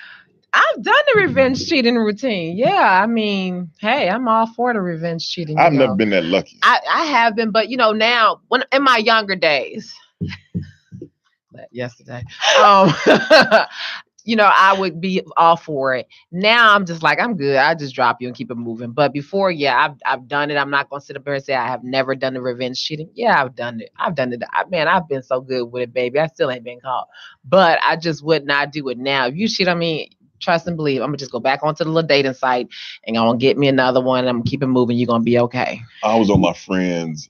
S3: I've done the revenge cheating routine. Yeah, I mean, hey, I'm all for the revenge cheating.
S4: I've never been that lucky.
S3: I have been, but now, when in my younger days, yesterday, I would be all for it. Now I'm just like, I'm good. I just drop you and keep it moving. But before, yeah, I've done it. I'm not gonna sit up here and say I have never done the revenge cheating. Yeah, I've done it. I've been so good with it, baby. I still ain't been caught. But I just would not do it now. If you cheat on me, trust and believe, I'm gonna just go back onto the little dating site and I'm gonna get me another one. And I'm gonna keep it moving. You're gonna be okay.
S4: I was on my friend's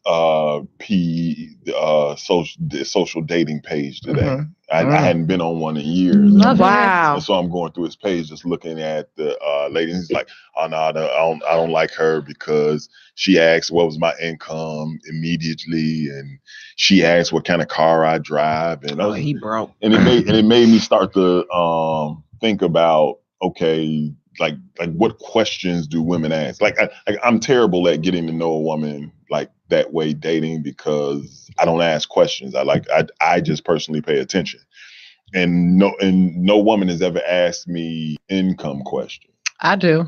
S4: social dating page today.
S3: Mm-hmm.
S4: I hadn't been on one in years.
S2: Wow.
S4: And so I'm going through his page, just looking at the lady. He's like, "Oh no, I don't like her because she asked what was my income immediately, and she asked what kind of car I drive." And
S3: he broke.
S4: And it made me start to think about, okay, like what questions do women ask? Like I'm terrible at getting to know a woman like that way dating, because I don't ask questions. I just personally pay attention. And no woman has ever asked me income questions.
S3: I do.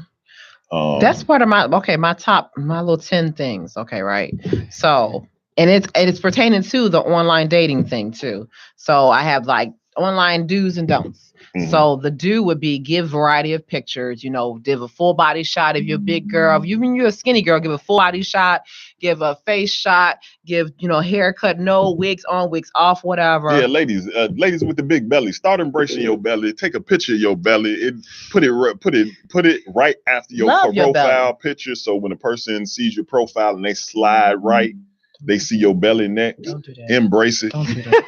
S3: That's part of my little 10 things. Okay, right. So, and it's pertaining to the online dating thing too. So I have like online do's and don'ts. Mm-hmm. So the do would be give variety of pictures, give a full body shot. If you're a big girl, even you're a skinny girl, give a full body shot, give a face shot, give, haircut, no wigs on, wigs off, whatever.
S4: Yeah, ladies with the big belly, start embracing your belly. Take a picture of your belly. Put it right after your profile picture. So when a person sees your profile and they slide right, they see your belly neck.
S3: Don't do that.
S4: Embrace it.
S3: Don't do that.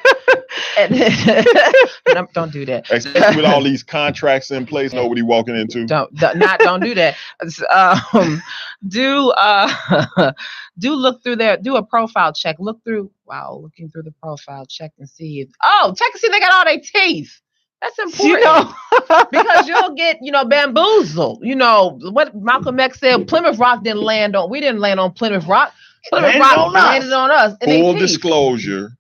S3: Don't do that.
S4: Especially with all these contracts in place, nobody walking into.
S3: Don't do that. Do look through there. Do a profile check. Looking through the profile check and see. Check and see if they got all their teeth. That's important. Because you'll get, bamboozled. What Malcolm X said. Plymouth Rock didn't land on. We didn't land on Plymouth Rock. Plymouth Rock landed on us.
S4: Full disclosure.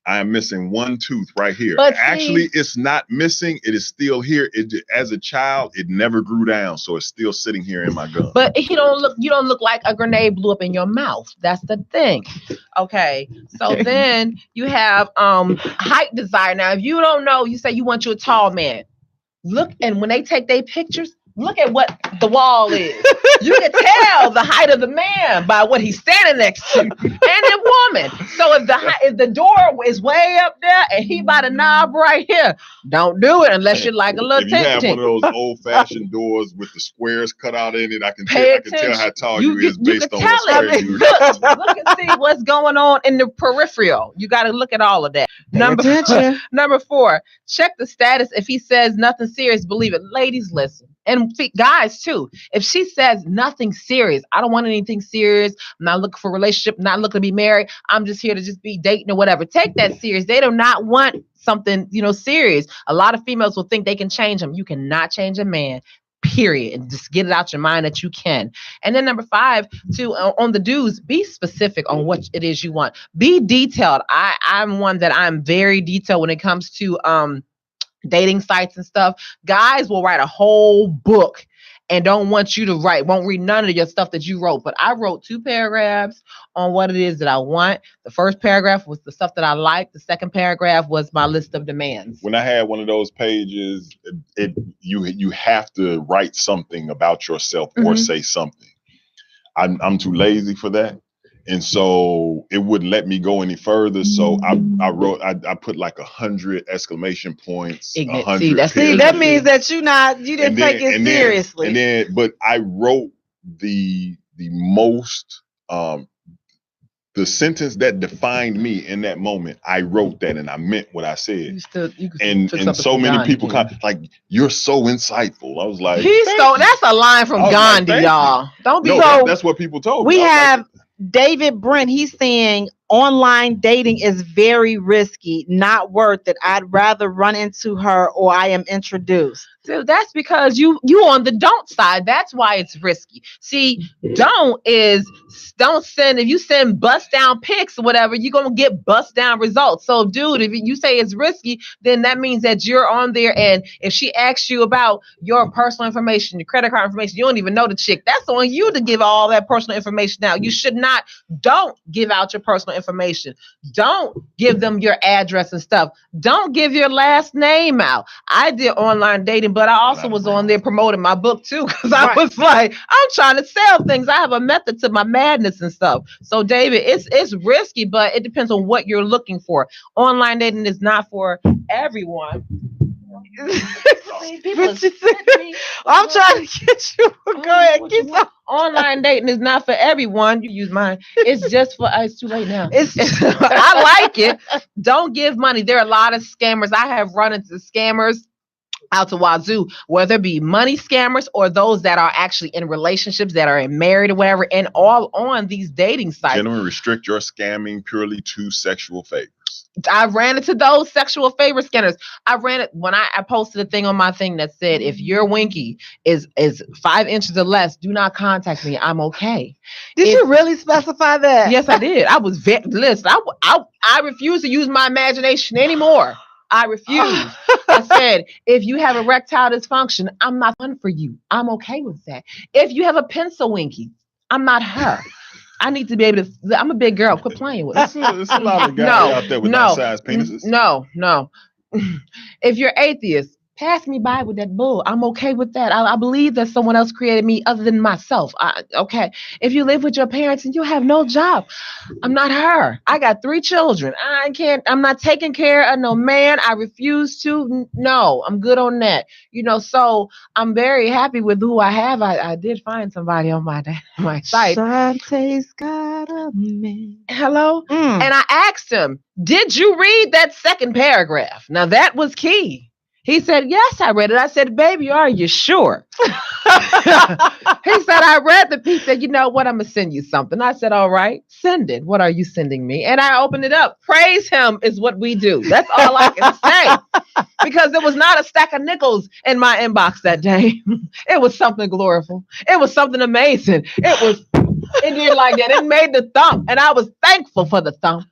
S4: I am missing one tooth right here.
S3: But
S4: actually, it's not missing. It is still here. As a child, it never grew down, so it's still sitting here in my gum.
S3: But you don't look like a grenade blew up in your mouth. That's the thing. Okay. So then you have height desire. Now, if you don't know, you say you want you a tall man. Look, and when they take their pictures, look at what the wall is. You can tell the height of the man by what he's standing next to, and the woman. So if the door is way up there and he by the knob right here, don't do it unless you like a little.
S4: If you have one of those old-fashioned doors with the squares cut out in it, I can tell how tall you is based on what squares you
S3: look and see what's going on in the peripheral. You got to look at all of that. Number 4, check the status. If he says nothing serious, believe it. Ladies, listen. And guys too, if she says nothing serious, I don't want anything serious. I'm not looking for a relationship, not looking to be married. I'm just here to just be dating or whatever. Take that serious. They do not want something, serious. A lot of females will think they can change them. You cannot change a man, period. And just get it out your mind that you can. And then number 5, too, on the do's, be specific on what it is you want. Be detailed. I'm one that I'm very detailed when it comes to, dating sites and stuff. Guys will write a whole book and won't read none of your stuff that you wrote. But I wrote 2 paragraphs on what it is that I want. The first paragraph was the stuff that I liked. The second paragraph was my list of demands.
S4: When I had one of those pages, you have to write something about yourself or say something. I'm too lazy for that. And so it wouldn't let me go any further. So I put like 100 exclamation points. 100
S2: that means that you didn't take it seriously.
S4: But I wrote the the most the sentence that defined me in that moment. I wrote that and I meant what I said. And so many people like, you're so insightful. I was like,
S3: that's a line from Gandhi,
S4: like,
S3: y'all. Don't be
S4: that's what people told me.
S2: We have David Brent. He's saying online dating is very risky, not worth it. I'd rather run into her or I am introduced.
S3: Dude, that's because you on the don't side. That's why it's risky. See, don't send, if you send bust down pics or whatever, you're gonna get bust down results. So dude, if you say it's risky, then that means that you're on there, and if she asks you about your personal information, your credit card information, you don't even know the chick, that's on you to give all that personal information out. You should not. Don't give out your personal information. Don't give them your address and stuff. Don't give your last name out. I did online dating, but I also was on there promoting my book too, because I was like, I'm trying to sell things. I have a method to my madness and stuff. So David, it's risky, but it depends on what you're looking for. Online dating is not for everyone.
S2: I'm trying to get you. Go ahead, keep on.
S3: Online dating is not for everyone. You use mine. It's just for it's too late now. I like it. Don't give money. There are a lot of scammers. I have run into scammers out to wazoo, whether it be money scammers or those that are actually in relationships, that are married or whatever, and all on these dating sites.
S4: Gentlemen, restrict your scamming purely to sexual favors.
S3: I ran into those sexual favor scammers. I ran it when I posted a thing on my thing that said, if your winky is 5 inches or less, do not contact me. I'm okay.
S2: Did you really specify that?
S3: Yes, I did. I was listen. I refuse to use my imagination anymore. I refuse. I said, if you have erectile dysfunction, I'm not fun for you. I'm okay with that. If you have a pencil winky, I'm not her. I need to be able to. I'm a big girl. Quit playing with it.
S4: There's a lot of guys out there with nice-sized penises.
S3: No. If you're atheist, pass me by with that bull. I'm okay with that. I believe that someone else created me other than myself. Okay. If you live with your parents and you have no job, I'm not her. I got 3 children. I'm not taking care of no man. I refuse to. No, I'm good on that. So I'm very happy with who I have. I did find somebody on my site.
S2: Shantae's got a man.
S3: Hello? And I asked him, did you read that second paragraph? Now that was key. He said, yes, I read it. I said, baby, are you sure? He said, I read the piece. He said, you know what? I'm going to send you something. I said, all right, send it. What are you sending me? And I opened it up. Praise him is what we do. That's all I can say. Because there was not a stack of nickels in my inbox that day. It was something glorious. It was something amazing. It did like that. It made the thump. And I was thankful for the thump.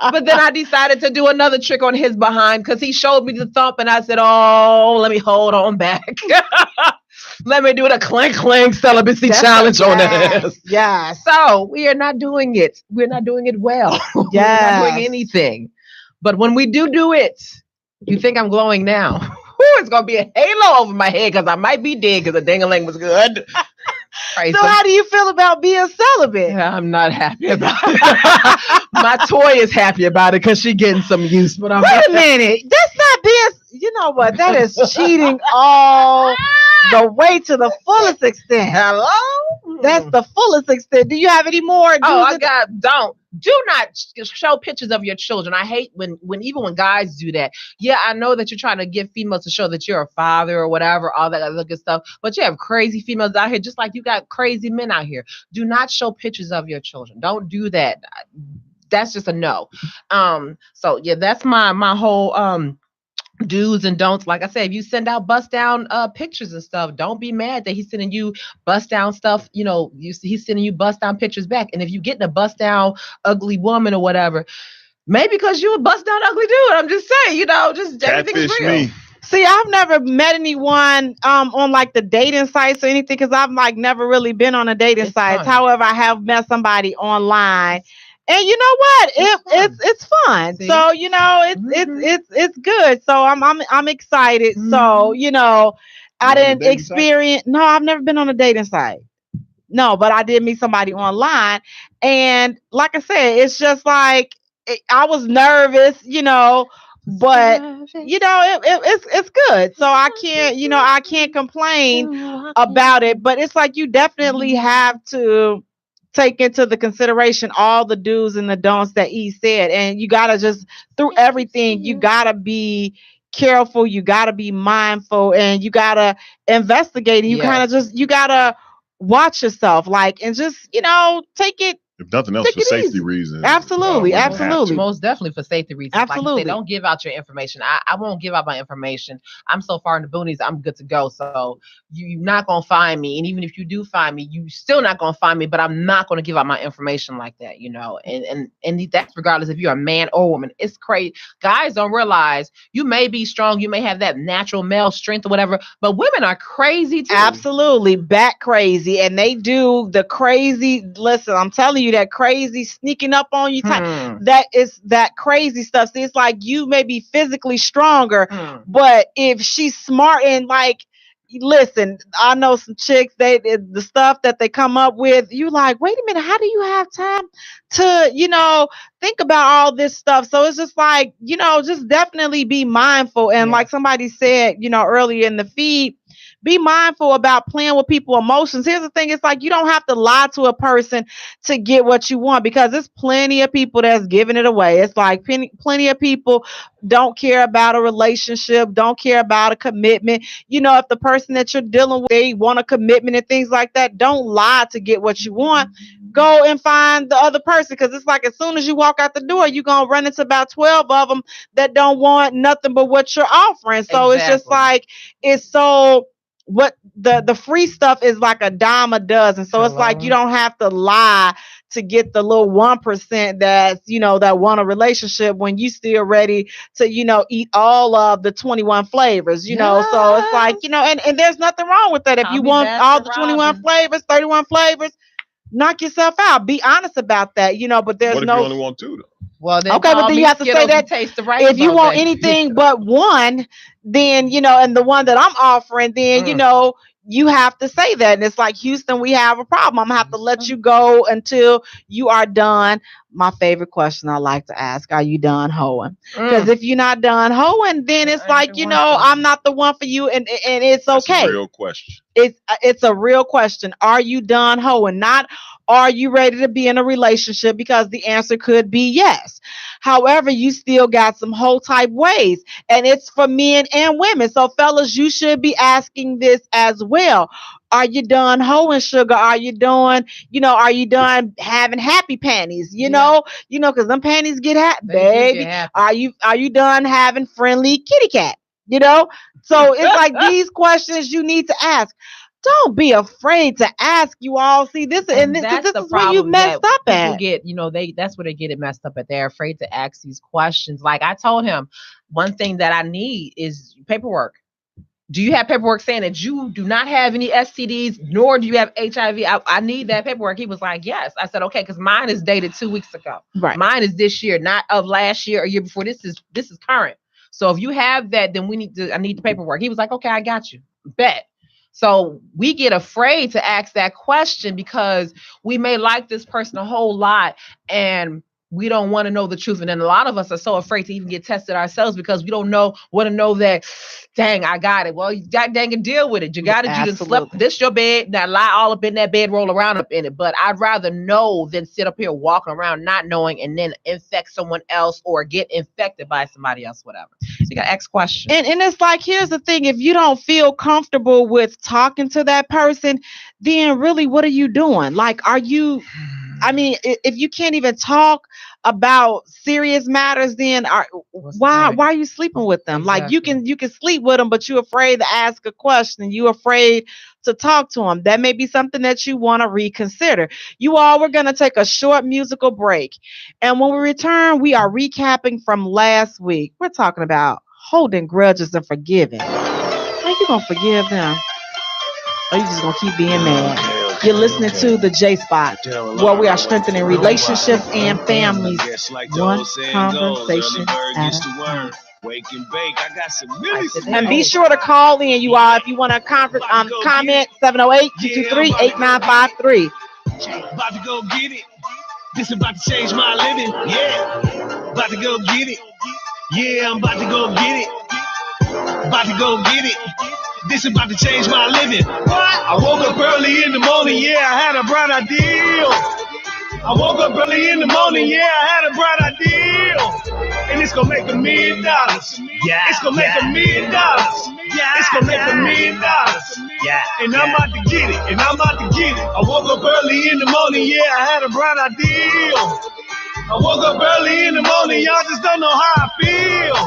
S3: But then I decided to do another trick on his behind, because he showed me the thump and I said, oh, let me hold on back. Let me do the clink celibacy challenge on this.
S2: Yeah.
S3: So we are not doing it. We're not doing it well.
S2: Yeah.
S3: We're not doing anything. But when we do it, you think I'm glowing now. It's going to be a halo over my head because I might be dead because the ding-a-ling was good.
S2: So how do you feel about being celibate?
S3: I'm not happy about it. My toy is happy about it because she's getting some use. But
S2: wait a minute. That's not being, you know what? That is cheating all the way to the fullest extent.
S3: Hello?
S2: That's the fullest extent. Do you have any more?
S3: Do not show pictures of your children. I hate when guys do that. Yeah, I know that you're trying to get females to show that you're a father or whatever, all that other good stuff. But you have crazy females out here, just like you got crazy men out here. Do not show pictures of your children. Don't do that. That's just a no. So yeah, that's my whole do's and don'ts. Like I said, if you send out bust down pictures and stuff, don't be mad that he's sending you bust down stuff. He's sending you bust down pictures back. And if you get a bust down ugly woman or whatever, maybe because you a bust down ugly dude. I'm just saying, just everything's real.
S4: Me.
S2: See, I've never met anyone on like the dating sites or anything, because I've like never really been on a dating site. However, I have met somebody online. And you know what? It's fun. See? So it's good. So I'm excited. Mm-hmm. So I didn't experience. No, I've never been on a dating site. No, but I did meet somebody online, and like I said, it's just like I was nervous. but it's good. So I can't complain about it. But it's like you definitely have to take into the consideration all the do's and the don'ts that he said, and you gotta just through everything you gotta be careful, you gotta be mindful, and you gotta investigate. And you kind of just you gotta watch yourself, like, and just take it.
S4: If nothing else, for safety reasons.
S2: Absolutely.
S3: Most definitely for safety reasons.
S2: Absolutely.
S3: Like you say, don't give out your information. I won't give out my information. I'm so far in the boonies, I'm good to go. So you're not going to find me. And even if you do find me, you still not going to find me, but I'm not going to give out my information like that, And that's regardless if you're a man or woman. It's crazy. Guys don't realize you may be strong. You may have that natural male strength or whatever, but women are crazy too.
S2: Absolutely. Bat crazy. And they do the crazy, listen, I'm telling you, that crazy sneaking up on you type, that is that crazy stuff. See, it's like you may be physically stronger, but if she's smart and like, listen, I know some chicks, the stuff that they come up with, you like, wait a minute, how do you have time to, think about all this stuff? So it's just like, just definitely be mindful. And like somebody said, earlier in the feed, be mindful about playing with people's emotions. Here's the thing. It's like, you don't have to lie to a person to get what you want, because there's plenty of people that's giving it away. It's like plenty of people don't care about a relationship, don't care about a commitment. If the person that you're dealing with, they want a commitment and things like that, don't lie to get what you want. Go and find the other person, because it's like as soon as you walk out the door, you're going to run into about 12 of them that don't want nothing but what you're offering. So It's just like, it's so... what the free stuff is like a dime a dozen. So it's like you don't have to lie to get the little 1% that's that want a relationship, when you still ready to eat all of the 21 flavors. So it's like and there's nothing wrong with that. If you want all the 21 flavors, 31 flavors, knock yourself out. Be honest about that. But there's
S4: what if you only want 2 though?
S3: Well, then
S2: okay, but then you have to say that if you want anything but one, then and the one that I'm offering, then you have to say that. And it's like, Houston, we have a problem. I'm gonna have to let you go until you are done. My favorite question I like to ask: are you done hoeing? Because if you're not done hoeing, then it's like I'm not the one for you, and it's okay.
S4: That's a real question.
S2: It's a real question. Are you done hoeing? Not are you ready to be in a relationship? Because the answer could be yes. However, you still got some hoe type ways, and it's for men and women. So fellas, you should be asking this as well. Are you done hoeing, sugar? Are you done, are you done having happy panties? Because them panties get happy, baby. Are you done having friendly kitty cat? So it's like these questions you need to ask. Don't be afraid to ask, you all. See, this is where you messed up at.
S3: That's where they get it messed up at. They're afraid to ask these questions. Like I told him, one thing that I need is paperwork. Do you have paperwork saying that you do not have any STDs, nor do you have HIV? I need that paperwork. He was like, yes. I said, okay, because mine is dated 2 weeks ago.
S2: Right.
S3: Mine is this year, not of last year or year before. This is current. So if you have that, then I need the paperwork. He was like, okay, I got you. Bet. So we get afraid to ask that question because we may like this person a whole lot and we don't want to know the truth. And then a lot of us are so afraid to even get tested ourselves because we don't want to know that, dang, I got it. Well, you got dang and deal with it. You got it. You done slept this your bed. Now lie all up in that bed, roll around up in it. But I'd rather know than sit up here walking around not knowing and then infect someone else or get infected by somebody else, whatever. So you got to ask questions.
S2: And it's like, here's the thing. If you don't feel comfortable with talking to that person, then really, what are you doing? Like, if you can't even talk about serious matters, then why are you sleeping with them? Exactly. Like you can sleep with them, but you're afraid to ask a question. You're afraid to talk to them. That may be something that you want to reconsider. We're going to take a short musical break. And when we return, we are recapping from last week. We're talking about holding grudges and forgiving. How you going to forgive them? Or you just going to keep being mad? You're listening to the J Spot, where we are strengthening relationships and families, one conversation at a time. And be sure to call in, you all, if you want to comment, 708-223-8953.
S7: About to go get it. This about to change my living. Yeah. About to go get it. Yeah, I'm about to go get it. About to go get it. This about to change my living. What? I woke up early in the morning, yeah, I had a bright idea. I woke up early in the morning, yeah, I had a bright idea. And it's gonna make $1 million. Yeah, it's gonna make $1 million. Yeah, it's gonna make $1 million. Yeah, and I'm about to get it, and I'm about to get it. I woke up early in the morning, yeah, I had a bright idea. I woke up early in the morning, y'all just don't know how I feel.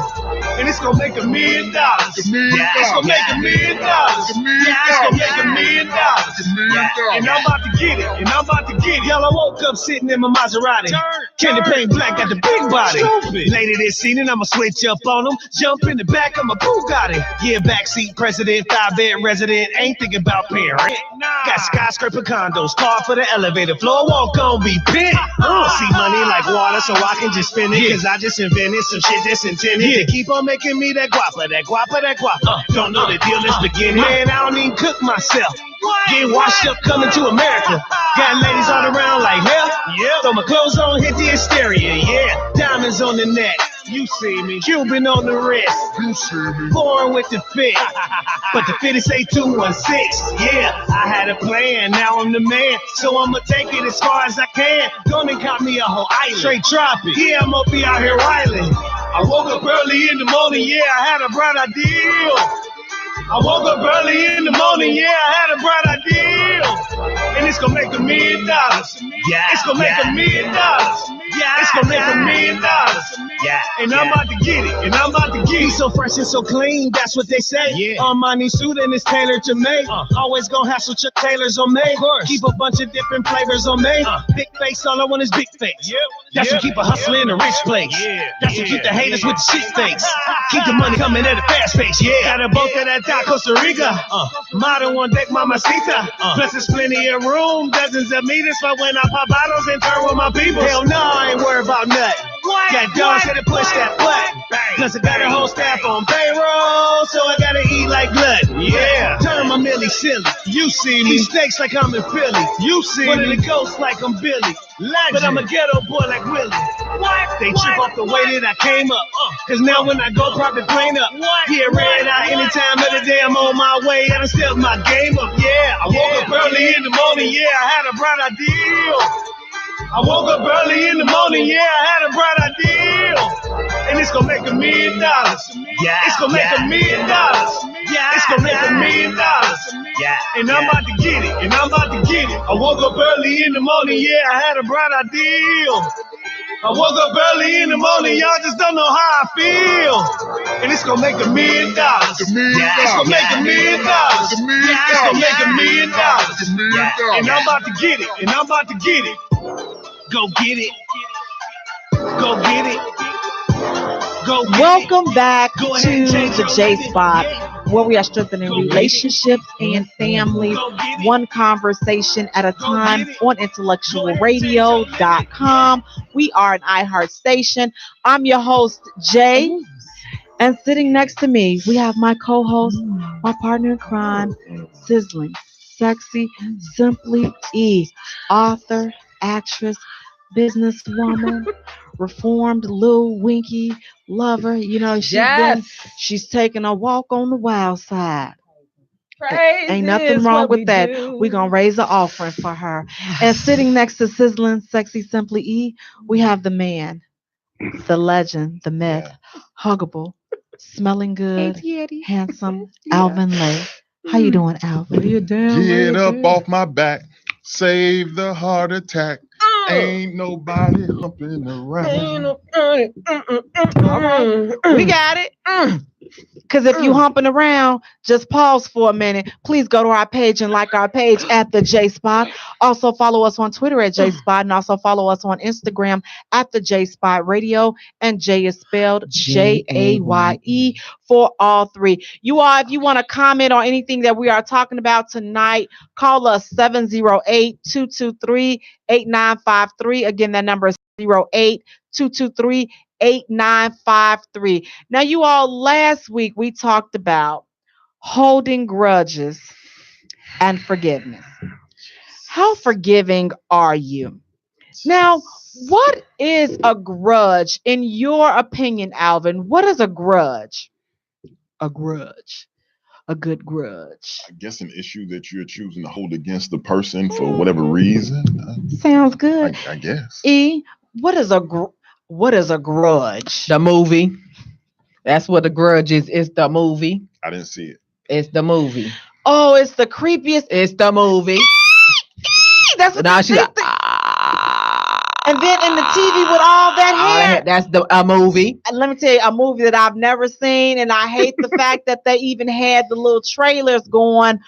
S7: And it's gonna make $1 million. Yeah, it's gonna make $1 million. Yeah, it's gonna make $1 million. Yeah, and I'm about to get it, and I'm about to get it. Y'all, I woke up sitting in my Maserati. Candy paint black, got the big body. Later this evening, I'ma switch up on them. Jump in the back of my Bugatti. Yeah, backseat president, 5-bed resident. Ain't thinking about parent. Got skyscraper condos, car for the elevator. Floor walk on be pit. See money like water, so I can just spend it. Cause I just invented some shit that's intended to keep on making me that guapa, that guapa, that guapa. Don't know the deal is beginning. Man, I don't even cook myself. Get washed up coming to America. Got ladies all around like hell. Yeah. Throw my clothes on, hit the hysteria. Yeah. Diamonds on the neck. You see me. Cuban on the wrist. You see me. Born with the fit. But the fit is 8216. Yeah. I had a plan. Now I'm the man. So I'ma take it as far as I can. Gonna cop me a whole island. Straight tropic. Yeah, I'm gonna be out here wildin'. I woke up early in the morning. Yeah, I had a bright idea. I woke up early in the morning, yeah, I had a bright idea. And it's gonna make $1 million. Yeah, it's gonna make $1 million. Yeah, it's gonna make $1 million. Yeah, and I'm about to get it, and I'm about to get it. He's so fresh and so clean, that's what they say. Yeah. Armani suit and it's tailored to me. Always gonna have some Chuck Taylors on me. Keep a bunch of different flavors on me. Big face, all I want is big face. Yep. That's what keep a hustler in a rich place. Yeah. That's what keep the haters with the shit face. Keep the money coming at a fast pace. Yeah. Got a boat that Costa Rica, modern one deck mamacita. Plus there's plenty of room, dozens of meters for when I pop bottles and turn with my people. Hell no, I ain't worried about nothing. Got dogs here to push that button. Plus I got a whole staff on payroll, so I gotta eat like glutton. Yeah, turn my millie silly. You see me. Eat steaks like I'm in Philly. You see one me. One of the ghosts like I'm Billy. Legend. But I'm a ghetto boy like Willie. What? They trip off the way that I came up. Cause now when I go, private plane up. What? Yeah, ran out any time of the day. I'm on my way and I step my game up. Yeah, I woke up early in the morning. Yeah, I had a bright idea. I woke up early in the morning, yeah, I had a bright idea. And it's gonna make $1 million. Yeah, it's gonna make $1 million. Yeah, it's gonna make $1 million. Yeah, and I'm about to get it, and I'm about to get it. I woke up early in the morning, yeah, I had a bright idea. I woke up early in the morning, y'all just don't know how I feel. And it's gonna make $1 million. Yeah, it's gonna make $1 million. Yeah, it's gonna make $1 million. And I'm about to get it, and I'm about to get it. Go get it. Go get it. Go get
S2: Welcome
S7: it.
S2: back
S7: Go
S2: to
S7: ahead,
S2: the J Spot, where we are strengthening relationships and families, one conversation at a time on IntellectualRadio.com. We are an iHeart station. I'm your host, Jay. And sitting next to me, we have my co-host, my partner in crime, sizzling, sexy, simply E, author, actress, businesswoman, reformed Lil Winky lover. You know, she's taking a walk on the wild side. Ain't nothing wrong with that. We're going to raise an offering for her. And sitting next to sizzling, sexy, simply E, we have the man, the legend, the myth, huggable, smelling good, handsome, Alvin Lay. How you doing, Alvin?
S4: You get up off my back, save the heart attack. Ain't nobody humping around.
S2: We got it. Because if you humping around, just pause for a minute. Please go to our page and like our page at the J Spot. Also follow us on Twitter at J Spot, and also follow us on Instagram at the J Spot Radio. And Jay is spelled Jaye for all three. You all, if you want to comment on anything that we are talking about tonight, call us 708-223-8953. Again, that number is 08-223-8953. Now, you all, last week we talked about holding grudges and forgiveness. How forgiving are you? Now, What is a grudge in your opinion, Alvin? What is a grudge? A grudge. A good grudge.
S4: I guess an issue that you're choosing to hold against the person for whatever reason.
S2: Sounds good.
S4: I guess.
S2: E, what is a grudge?
S3: The movie. That's what the grudge is. It's the movie.
S4: I didn't see it.
S3: It's the movie.
S2: Oh, it's the creepiest.
S3: It's the movie.
S2: That's what
S3: now she's like,
S2: and then in the TV with all that hair.
S3: That's a movie.
S2: And let me tell you, a movie that I've never seen, and I hate the fact that they even had the little trailers going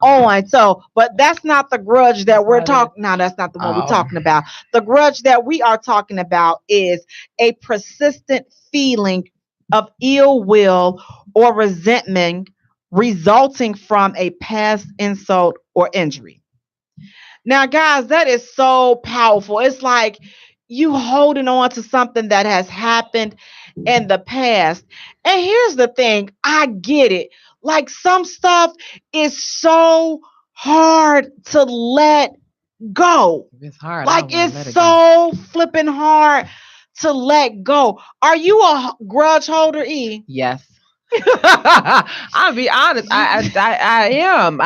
S2: on. So, but that's not the grudge that we're talking. No, that's not the one we're talking about. The grudge that we are talking about is a persistent feeling of ill will or resentment resulting from a past insult or injury. Now, guys, that is so powerful. It's like you holding on to something that has happened in the past. And here's the thing. I get it. Like some stuff is so hard to let go.
S3: It's hard.
S2: Like it's so flipping hard to let go. Are you a grudge holder, E?
S3: Yes. I'll be honest. I am.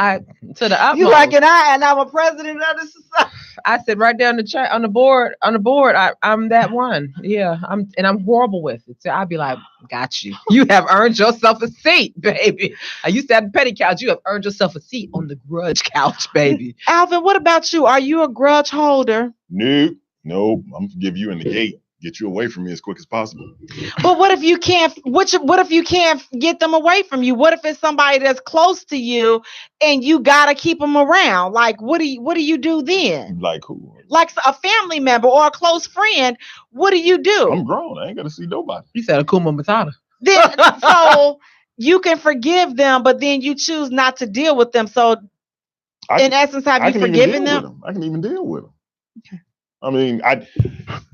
S3: To the utmost.
S2: You like and I'm a president of the society.
S3: I sit right down on the board. I'm that one. Yeah. I'm horrible with it. So I'll be like, got you. You have earned yourself a seat, baby. I used to have the petty couch. You have earned yourself a seat on the grudge couch, baby.
S2: Alvin, what about you? Are you a grudge holder?
S4: No. I'm gonna give you in the gate. Get you away from me as quick as possible.
S2: But what if you can't? What if you can't get them away from you? What if it's somebody that's close to you and you gotta keep them around? Like, what do you do then?
S4: Like who?
S2: Like a family member or a close friend. What do you do?
S4: I'm grown. I ain't gotta see nobody.
S3: You said Akuma Matata.
S2: Then, so you can forgive them, but then you choose not to deal with them. So, in essence, have you forgiven them?
S4: I can even deal with them. Okay. I mean,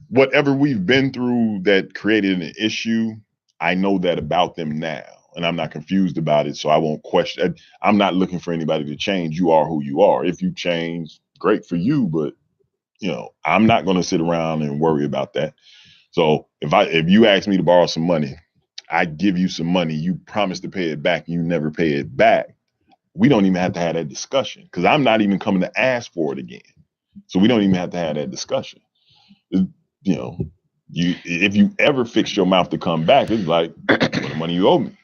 S4: whatever we've been through that created an issue, I know that about them now, and I'm not confused about it, so I won't question. I'm not looking for anybody to change. You are who you are. If you change, great for you, but I'm not going to sit around and worry about that. So if you ask me to borrow some money, I give you some money. You promise to pay it back, and you never pay it back. We don't even have to have that discussion because I'm not even coming to ask for it again. So we don't even have to have that discussion. If you ever fix your mouth to come back, it's like, what the money you owe me?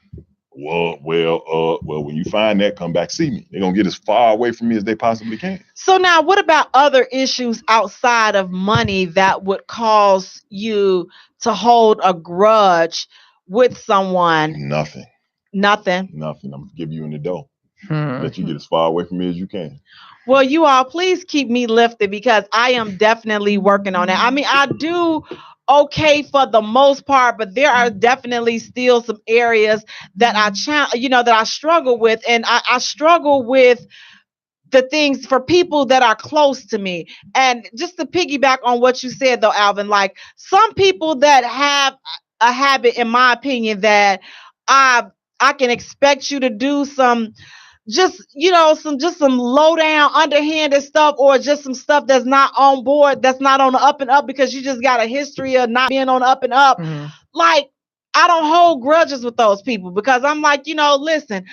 S4: Well, when you find that, come back, see me. They're going to get as far away from me as they possibly can.
S2: So now what about other issues outside of money that would cause you to hold a grudge with someone?
S4: Nothing.
S2: I'm
S4: going to give you in the dough. Let you get as far away from me as you can.
S2: Well, you all, please keep me lifted because I am definitely working on it. I mean, I do okay for the most part, but there are definitely still some areas that that I struggle with. And I struggle with the things for people that are close to me. And just to piggyback on what you said, though, Alvin, like some people that have a habit, in my opinion, that I can expect you to do some low down underhanded stuff, or just some stuff that's not on board, that's not on the up and up because you just got a history of not being on the up and up. Mm-hmm. Like, I don't hold grudges with those people because I'm like, listen,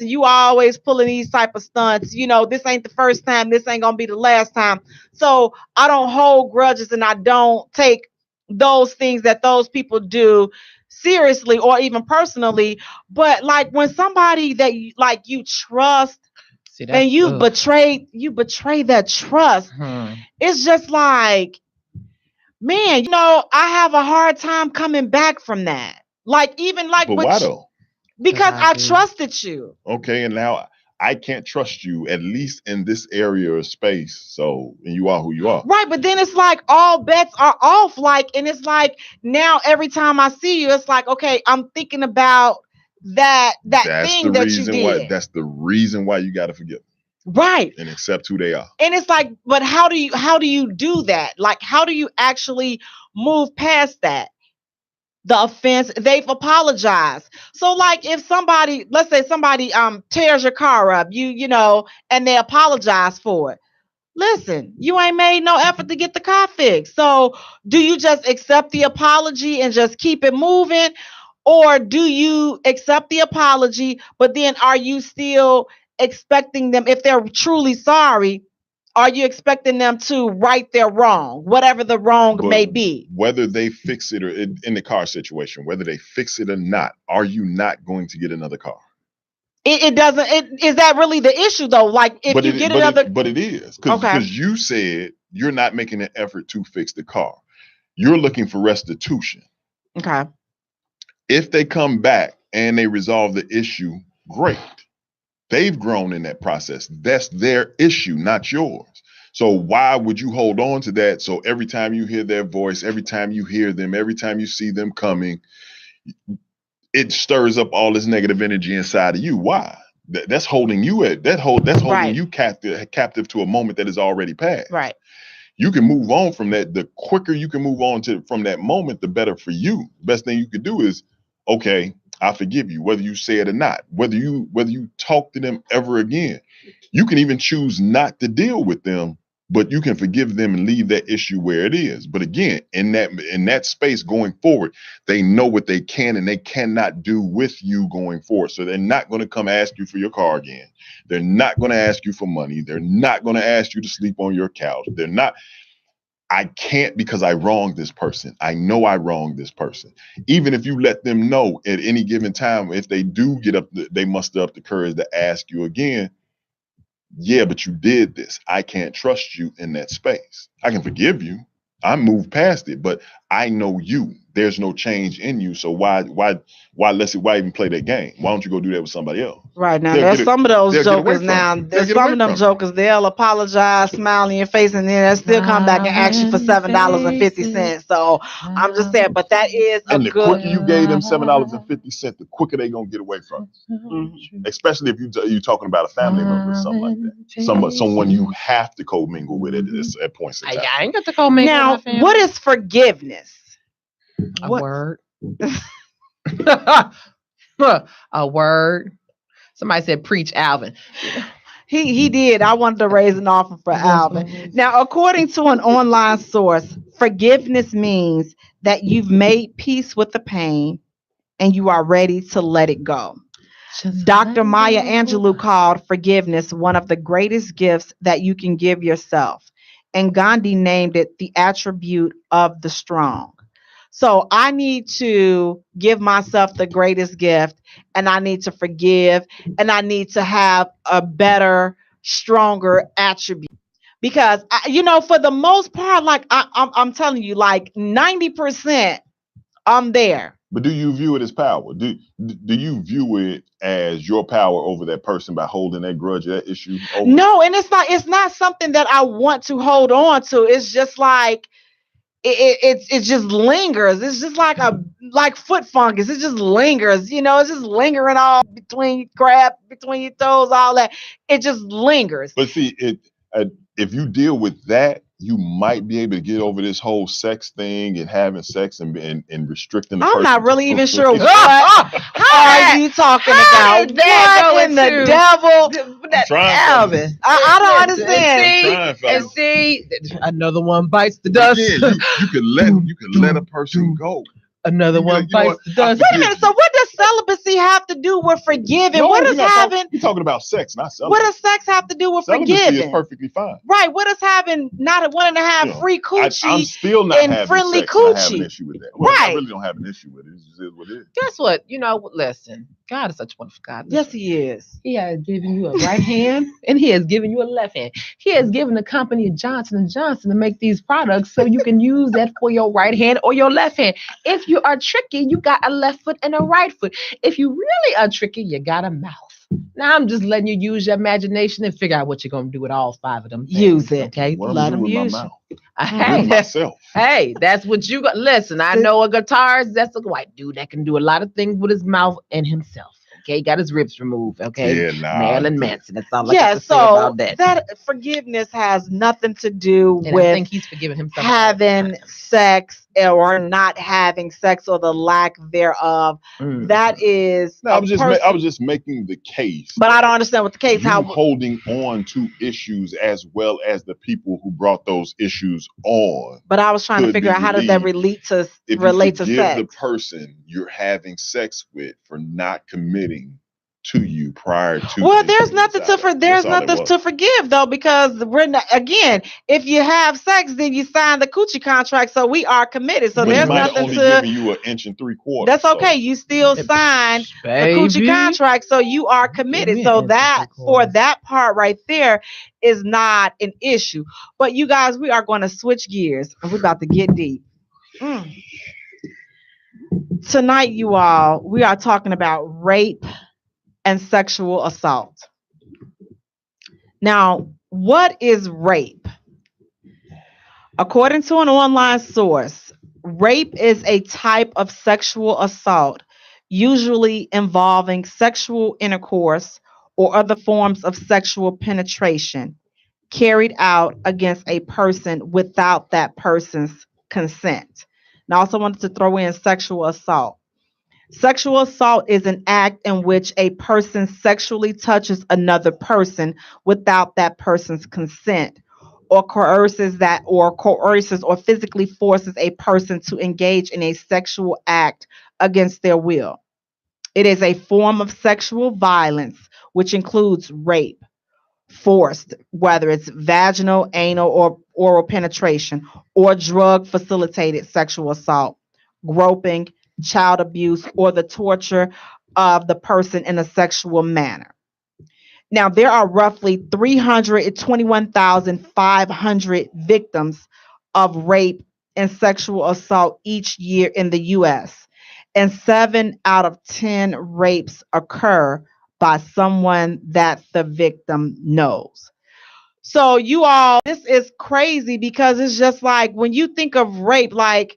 S2: you always pulling these type of stunts. This ain't the first time. This ain't going to be the last time. So I don't hold grudges, and I don't take those things that those people do seriously or even personally. But like when somebody that you trust and you betray that trust, it's just like, man, I have a hard time coming back from that. Like, even like,
S4: but why though?
S2: Because I trusted you.
S4: Okay, and now I can't trust you, at least in this area of space. So, and you are who you are.
S2: Right, but then it's like all bets are off. Like, and it's like now every time I see you, it's like, okay, I'm thinking about that's thing that you did.
S4: That's the reason why you got to forgive them.
S2: Right.
S4: And accept who they are.
S2: And it's like, but how do you do that? Like, how do you actually move past that? The offense, they've apologized. So like if let's say somebody tears your car up, and they apologize for it. listen, you ain't made no effort to get the car fixed. So do you just accept the apology and just keep it moving? Or do you accept the apology, but then are you still expecting them, if they're truly sorry, are you expecting them to right their wrong, whatever the wrong may be?
S4: Whether they fix it or in the car situation, whether they fix it or not, are you not going to get another car?
S2: It doesn't. Is that really the issue though? Like if you get another,
S4: but it is because you said you're not making an effort to fix the car. You're looking for restitution.
S2: Okay.
S4: If they come back and they resolve the issue, great. They've grown in that process. That's their issue, not yours. So why would you hold on to that? So every time you hear their voice, every time you hear them, every time you see them coming, it stirs up all this negative energy inside of you. Why? That's holding you holding you captive to a moment that is already passed.
S2: Right.
S4: You can move on from that. The quicker you can move on from that moment, the better for you. The best thing you could do is, okay, I forgive you, whether you say it or not, whether you talk to them ever again. You can even choose not to deal with them, but you can forgive them and leave that issue where it is. But again, in that space going forward, they know what they can and they cannot do with you going forward. So they're not going to come ask you for your car again. They're not going to ask you for money. They're not going to ask you to sleep on your couch. They're not. I can't because I wronged this person. I know I wronged this person. Even if you let them know at any given time, if they do they muster up the courage to ask you again, yeah, but you did this. I can't trust you in that space. I can forgive you. I moved past it, but I know you. There's no change in you. So why even play that game? Why don't you go do that with somebody else?
S2: Right now, there's some of those jokers now. There's some of them jokers, they'll apologize, smile in your face, and then they'll still come back and ask you for $7.50. So I'm just saying, but that is
S4: and the quicker you gave them $7.50, the quicker they gonna get away from it. Mm-hmm. Especially if you're talking about a family member or something like that. Someone you have to commingle with at points in time.
S3: I ain't got to commingle.
S2: Now, what is forgiveness?
S3: A word. A word. Somebody said, preach, Alvin.
S2: He did. I wanted to raise an offer for Alvin. Now, according to an online source, forgiveness means that you've made peace with the pain and you are ready to let it go. Dr. Maya Angelou called forgiveness one of the greatest gifts that you can give yourself. And Gandhi named it the attribute of the strong. So I need to give myself the greatest gift, and I need to forgive, and I need to have a better, stronger attribute. Because, for the most part, like I'm telling you, like 90%, I'm there.
S4: But do you view it as power? Do you view it as your power over that person by holding that grudge, that issue over?
S2: No, and it's not something that I want to hold on to. It's just like, it just lingers. It's just like foot fungus. It just lingers, it's just lingering all between your toes, all that. It just lingers.
S4: But see, if you deal with that, you might be able to get over this whole sex thing and having sex and restricting the person.
S2: I'm not really even sure what are you talking about. What in the devil?
S3: Alvin.
S2: I don't understand.
S3: And see, another one bites the dust.
S4: Again, you can let a person go.
S3: Another one bites the dust.
S2: Wait a minute. So what does celibacy have to do with forgiving?
S4: No,
S2: what does having?
S4: You're talking about sex, not celibacy.
S2: What does sex have to do with
S4: celibacy
S2: forgiving?
S4: Is perfectly fine.
S2: Right. What does having not a 1.5 free coochie?
S4: I'm still not
S2: and
S4: having
S2: friendly
S4: sex.
S2: coochie.
S4: I have an issue with that. Well,
S2: right.
S4: I really don't have an issue with it. It just is what it is.
S3: Guess what? Listen. God is such a wonderful God. Listen.
S2: Yes, He is.
S3: He has given you a right hand and He has given you a left hand. He has given the company Johnson & Johnson to make these products so you can use that for your right hand or your left hand. If you are tricky, you got a left foot and a right foot. If you really are tricky, you got a mouth. Now I'm just letting you use your imagination and figure out what you're going to do with all 5 of them things.
S2: Use it.
S3: Okay?
S2: Let them use it.
S3: Hey, that's what you got. Listen, I know a guitarist, that's a white dude that can do a lot of things with his mouth and himself. Okay, got his ribs removed. Okay, Marilyn Manson. That's all I got to say about that.
S2: That forgiveness has nothing to do
S3: and
S2: with
S3: I think he's forgiven himself
S2: having sex or not having sex or the lack thereof. That is
S4: I was just making the case.
S2: But I don't understand what the case.
S4: How holding on to issues as well as the people who brought those issues on.
S2: But I was trying to figure out how does that relate to sex.
S4: If you forgive the person you're having sex with for not committing to you prior to.
S2: Well, there's nothing to forgive though, because we're not, again, if you have sex, then you sign the coochie contract, so we are committed. So there's nothing
S4: only giving you 1 3/4.
S2: That's okay. You still signed the coochie contract, so you are committed. So that for that part right there is not an issue. But you guys, we are going to switch gears and we're about to get deep. Tonight, you all, we are talking about rape and sexual assault. Now, what is rape? According to an online source, rape is a type of sexual assault, usually involving sexual intercourse or other forms of sexual penetration carried out against a person without that person's consent. Now, I also wanted to throw in sexual assault. Sexual assault is an act in which a person sexually touches another person without that person's consent, or coerces or physically forces a person to engage in a sexual act against their will. It is a form of sexual violence, which includes rape, forced, whether it's vaginal, anal, or oral penetration, or drug-facilitated sexual assault, groping, child abuse, or the torture of the person in a sexual manner. Now, there are roughly 321,500 victims of rape and sexual assault each year in the U.S., and 7 out of 10 rapes occur by someone that the victim knows. So you all, this is crazy because it's just like when you think of rape, like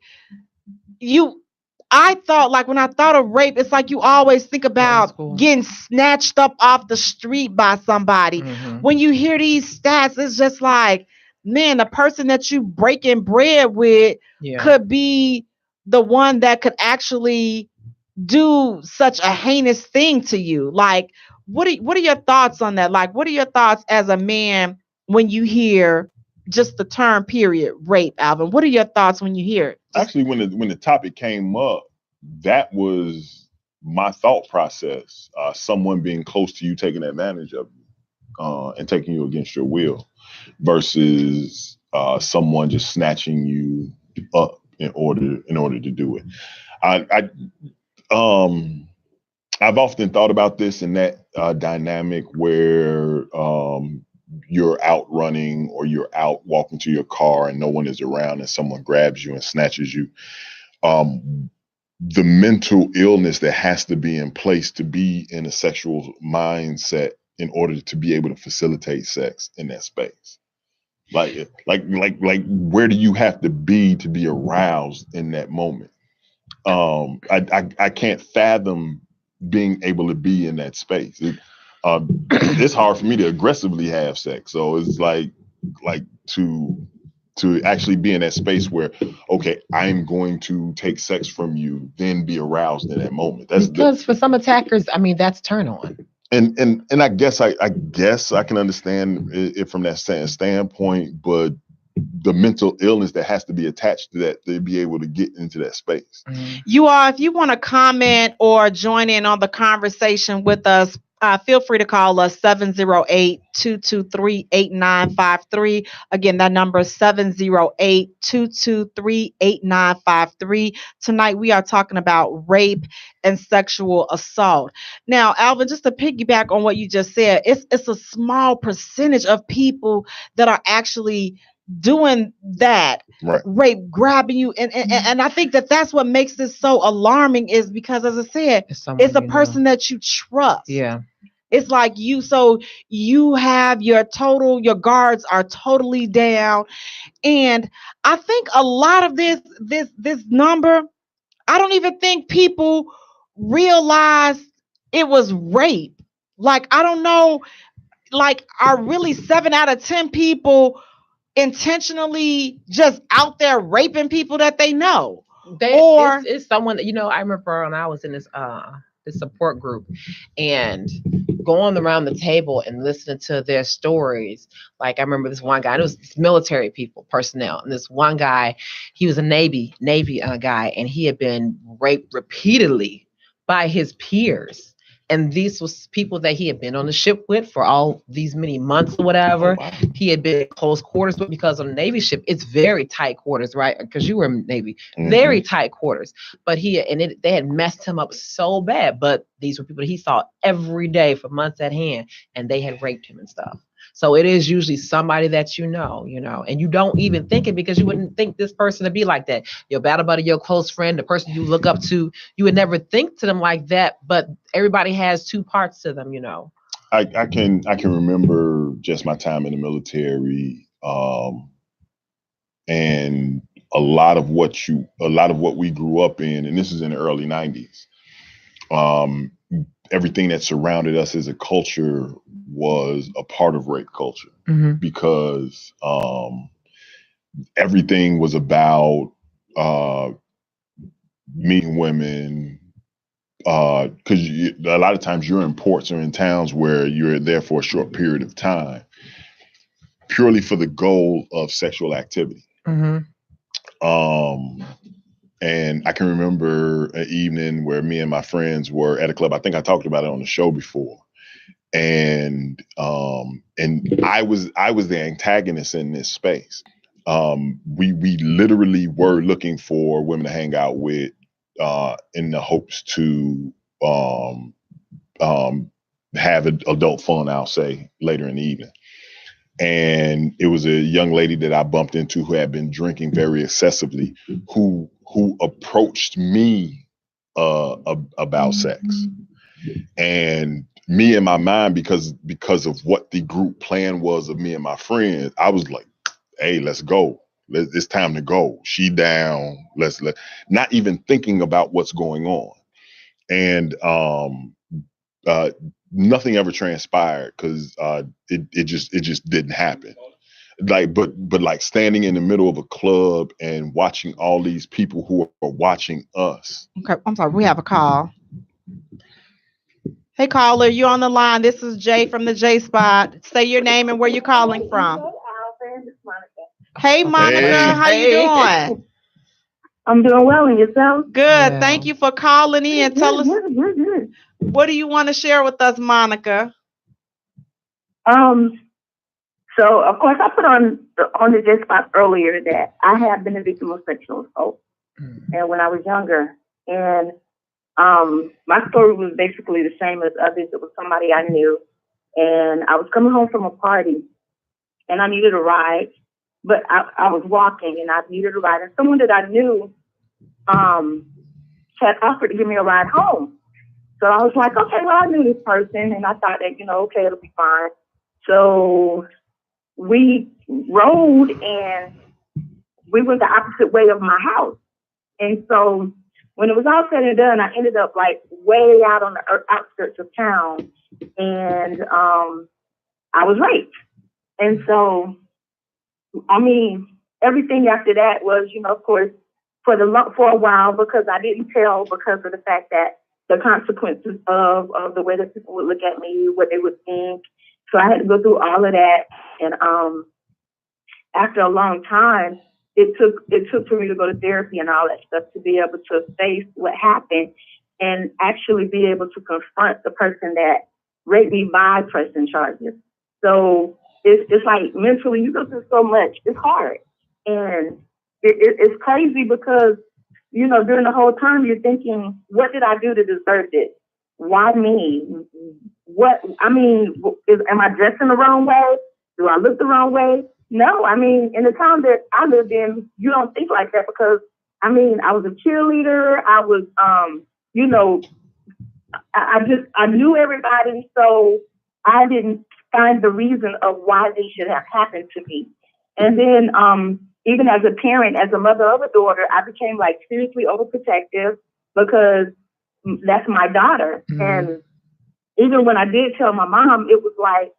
S2: I thought, like when I thought of rape, it's like you always think about getting snatched up off the street by somebody. When you hear these stats, it's just like, man, the person that you breaking bread with could be the one that could actually do such a heinous thing to you. Like, what are your thoughts on that? Like, what are your thoughts as a man when you hear just the term period rape, Alvin? What are your thoughts when you hear it?
S4: Actually, when the topic came up, that was my thought process. Someone being close to you, taking advantage of you, and taking you against your will, versus someone just snatching you up in order to do it. I've often thought about this in that dynamic where you're out running or you're out walking to your car and no one is around and someone grabs you and snatches you. The mental illness that has to be in place to be in a sexual mindset in order to be able to facilitate sex in that space. Like where do you have to be aroused in that moment? I can't fathom being able to be in that space. It's hard for me to aggressively have sex. So it's like to actually be in that space where, okay, I'm going to take sex from you, then be aroused in that moment. That's
S3: because for some attackers, I mean, that's turn on.
S4: And I guess I can understand it from that standpoint, but the mental illness that has to be attached to that to be able to get into that space.
S2: You all, if you want to comment or join in on the conversation with us, feel free to call us 708-223-8953. Again, that number is 708-223-8953. Tonight, we are talking about rape and sexual assault. Now, Alvin, just to piggyback on what you just said, it's a small percentage of people that are actually doing that,
S4: right?
S2: Rape, grabbing you, and I think that's what makes this so alarming, is because, as I said, it's a person that you trust.
S3: Yeah,
S2: it's like so you have your guards are totally down, and I think a lot of this number, I don't even think people realize it was rape. Like, I don't know, like, are really 7 out of 10 people intentionally just out there raping people that they know.
S3: It's someone, I remember when I was in this support group and going around the table and listening to their stories. Like I remember this one guy, it was military personnel, and this one guy, he was a Navy guy, and he had been raped repeatedly by his peers. And these was people that he had been on the ship with for all these many months or whatever. Oh, wow. He had been in close quarters with, because on a Navy ship, it's very tight quarters, right? Because you were in Navy, very tight quarters. But they had messed him up so bad. But these were people that he saw every day for months at hand, and they had raped him and stuff. So it is usually somebody that you know, and you don't even think it, because you wouldn't think this person to be like that. Your battle buddy, your close friend, the person you look up to, you would never think to them like that. But everybody has two parts to them,
S4: I can remember just my time in the military, and a lot of what we grew up in, and this is in the early 90s. Everything that surrounded us as a culture was a part of rape culture, because everything was about meeting women, because a lot of times you're in ports or in towns where you're there for a short period of time, purely for the goal of sexual activity. And I can remember an evening where me and my friends were at a club. I think I talked about it on the show before. And I was the antagonist in this space. We literally were looking for women to hang out with, in the hopes to have adult fun, I'll say, later in the evening. And it was a young lady that I bumped into who had been drinking very excessively, who approached me about sex. And me in my mind, because of what the group plan was of me and my friends, I was like, hey, let's go. It's time to go. She down. Let's not even thinking about what's going on. And nothing ever transpired, because it just didn't happen. But like standing in the middle of a club and watching all these people who are watching us.
S2: Okay, I'm sorry. We have a call. Hey, caller, you on the line? This is Jay from the J Spot. Say your name and where you're calling from. Hey, Monica, how you doing?
S8: I'm doing well, and yourself?
S2: Good. Yeah. Thank you for calling in. Tell us, what do you want to share with us, Monica?
S8: So of course I put on the J Spot earlier that I have been a victim of sexual assault, and when I was younger, and my story was basically the same as others. It was somebody I knew, and I was coming home from a party, and I needed a ride, but I was walking, and I needed a ride, and someone that I knew had offered to give me a ride home. So I was like, okay, well, I knew this person, and I thought that, okay, it'll be fine. So we rode, and we went the opposite way of my house. And so when it was all said and done, I ended up like way out on the outskirts of town, and I was raped. And so, I mean, everything after that was, of course, for a while, because I didn't tell, because of the fact that the consequences of the way that people would look at me, what they would think. So I had to go through all of that. And after a long time, it took for me to go to therapy and all that stuff to be able to face what happened and actually be able to confront the person that raped me by pressing charges. So it's like mentally you go through so much. It's hard. And it's crazy because, during the whole time you're thinking, what did I do to deserve this? Why me? Am I dressing the wrong way? Do I look the wrong way? No, in the town that I lived in, you don't think like that because, I was a cheerleader. I was, I knew everybody. So I didn't find the reason of why they should have happened to me. And then, even as a parent, as a mother of a daughter, I became like seriously overprotective because that's my daughter. Mm-hmm. And even when I did tell my mom, it was like,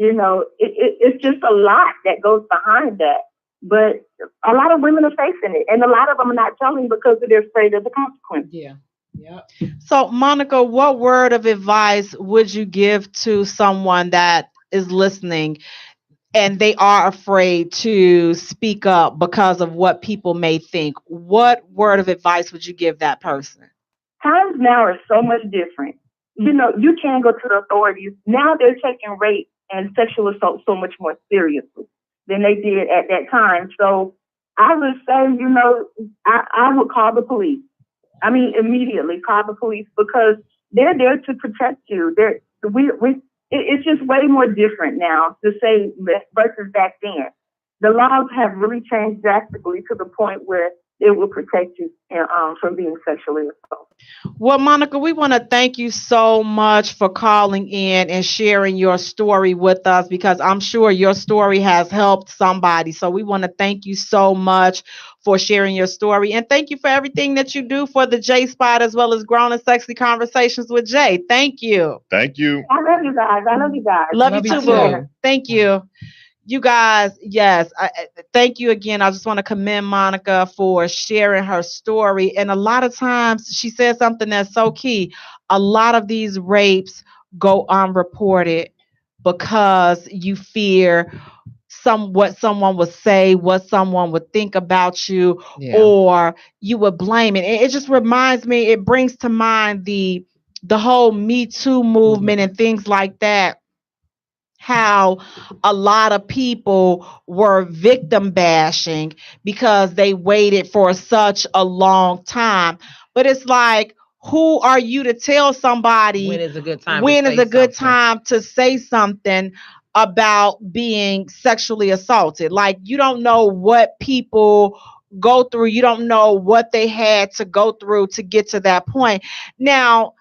S8: It's just a lot that goes behind that. But a lot of women are facing it, and a lot of them are not telling because they're afraid of the consequences.
S3: Yeah. Yeah.
S2: So, Monica, what word of advice would you give to someone that is listening and they are afraid to speak up because of what people may think? What word of advice would you give that person?
S8: Times now are so much different. You can go to the authorities. Now they're taking rape and sexual assault so much more seriously than they did at that time. So I would say, I would call the police. I mean, immediately call the police because they're there to protect you. It's just way more different now to say versus back then. The laws have really changed drastically to the point where it will protect you from being sexually assaulted.
S2: Well, Monica, we want to thank you so much for calling in and sharing your story with us because I'm sure your story has helped somebody. So we want to thank you so much for sharing your story. And thank you for everything that you do for the J Spot as well as Grown and Sexy Conversations with Jay. Thank you.
S4: Thank you.
S8: I love you guys.
S2: Love you too, boo. Thank you. You guys, yes, thank you again. I just want to commend Monica for sharing her story. And a lot of times she said something that's so key. A lot of these rapes go unreported because you fear what someone would say, what someone would think about you, or you would blame it. It just reminds me, it brings to mind the whole Me Too movement and things like that. How a lot of people were victim bashing because they waited for such a long time. But it's like, who are you to tell somebody
S3: when is a good time?
S2: Time to say something about being sexually assaulted? Like, you don't know what people go through. You don't know what they had to go through to get to that point. Now,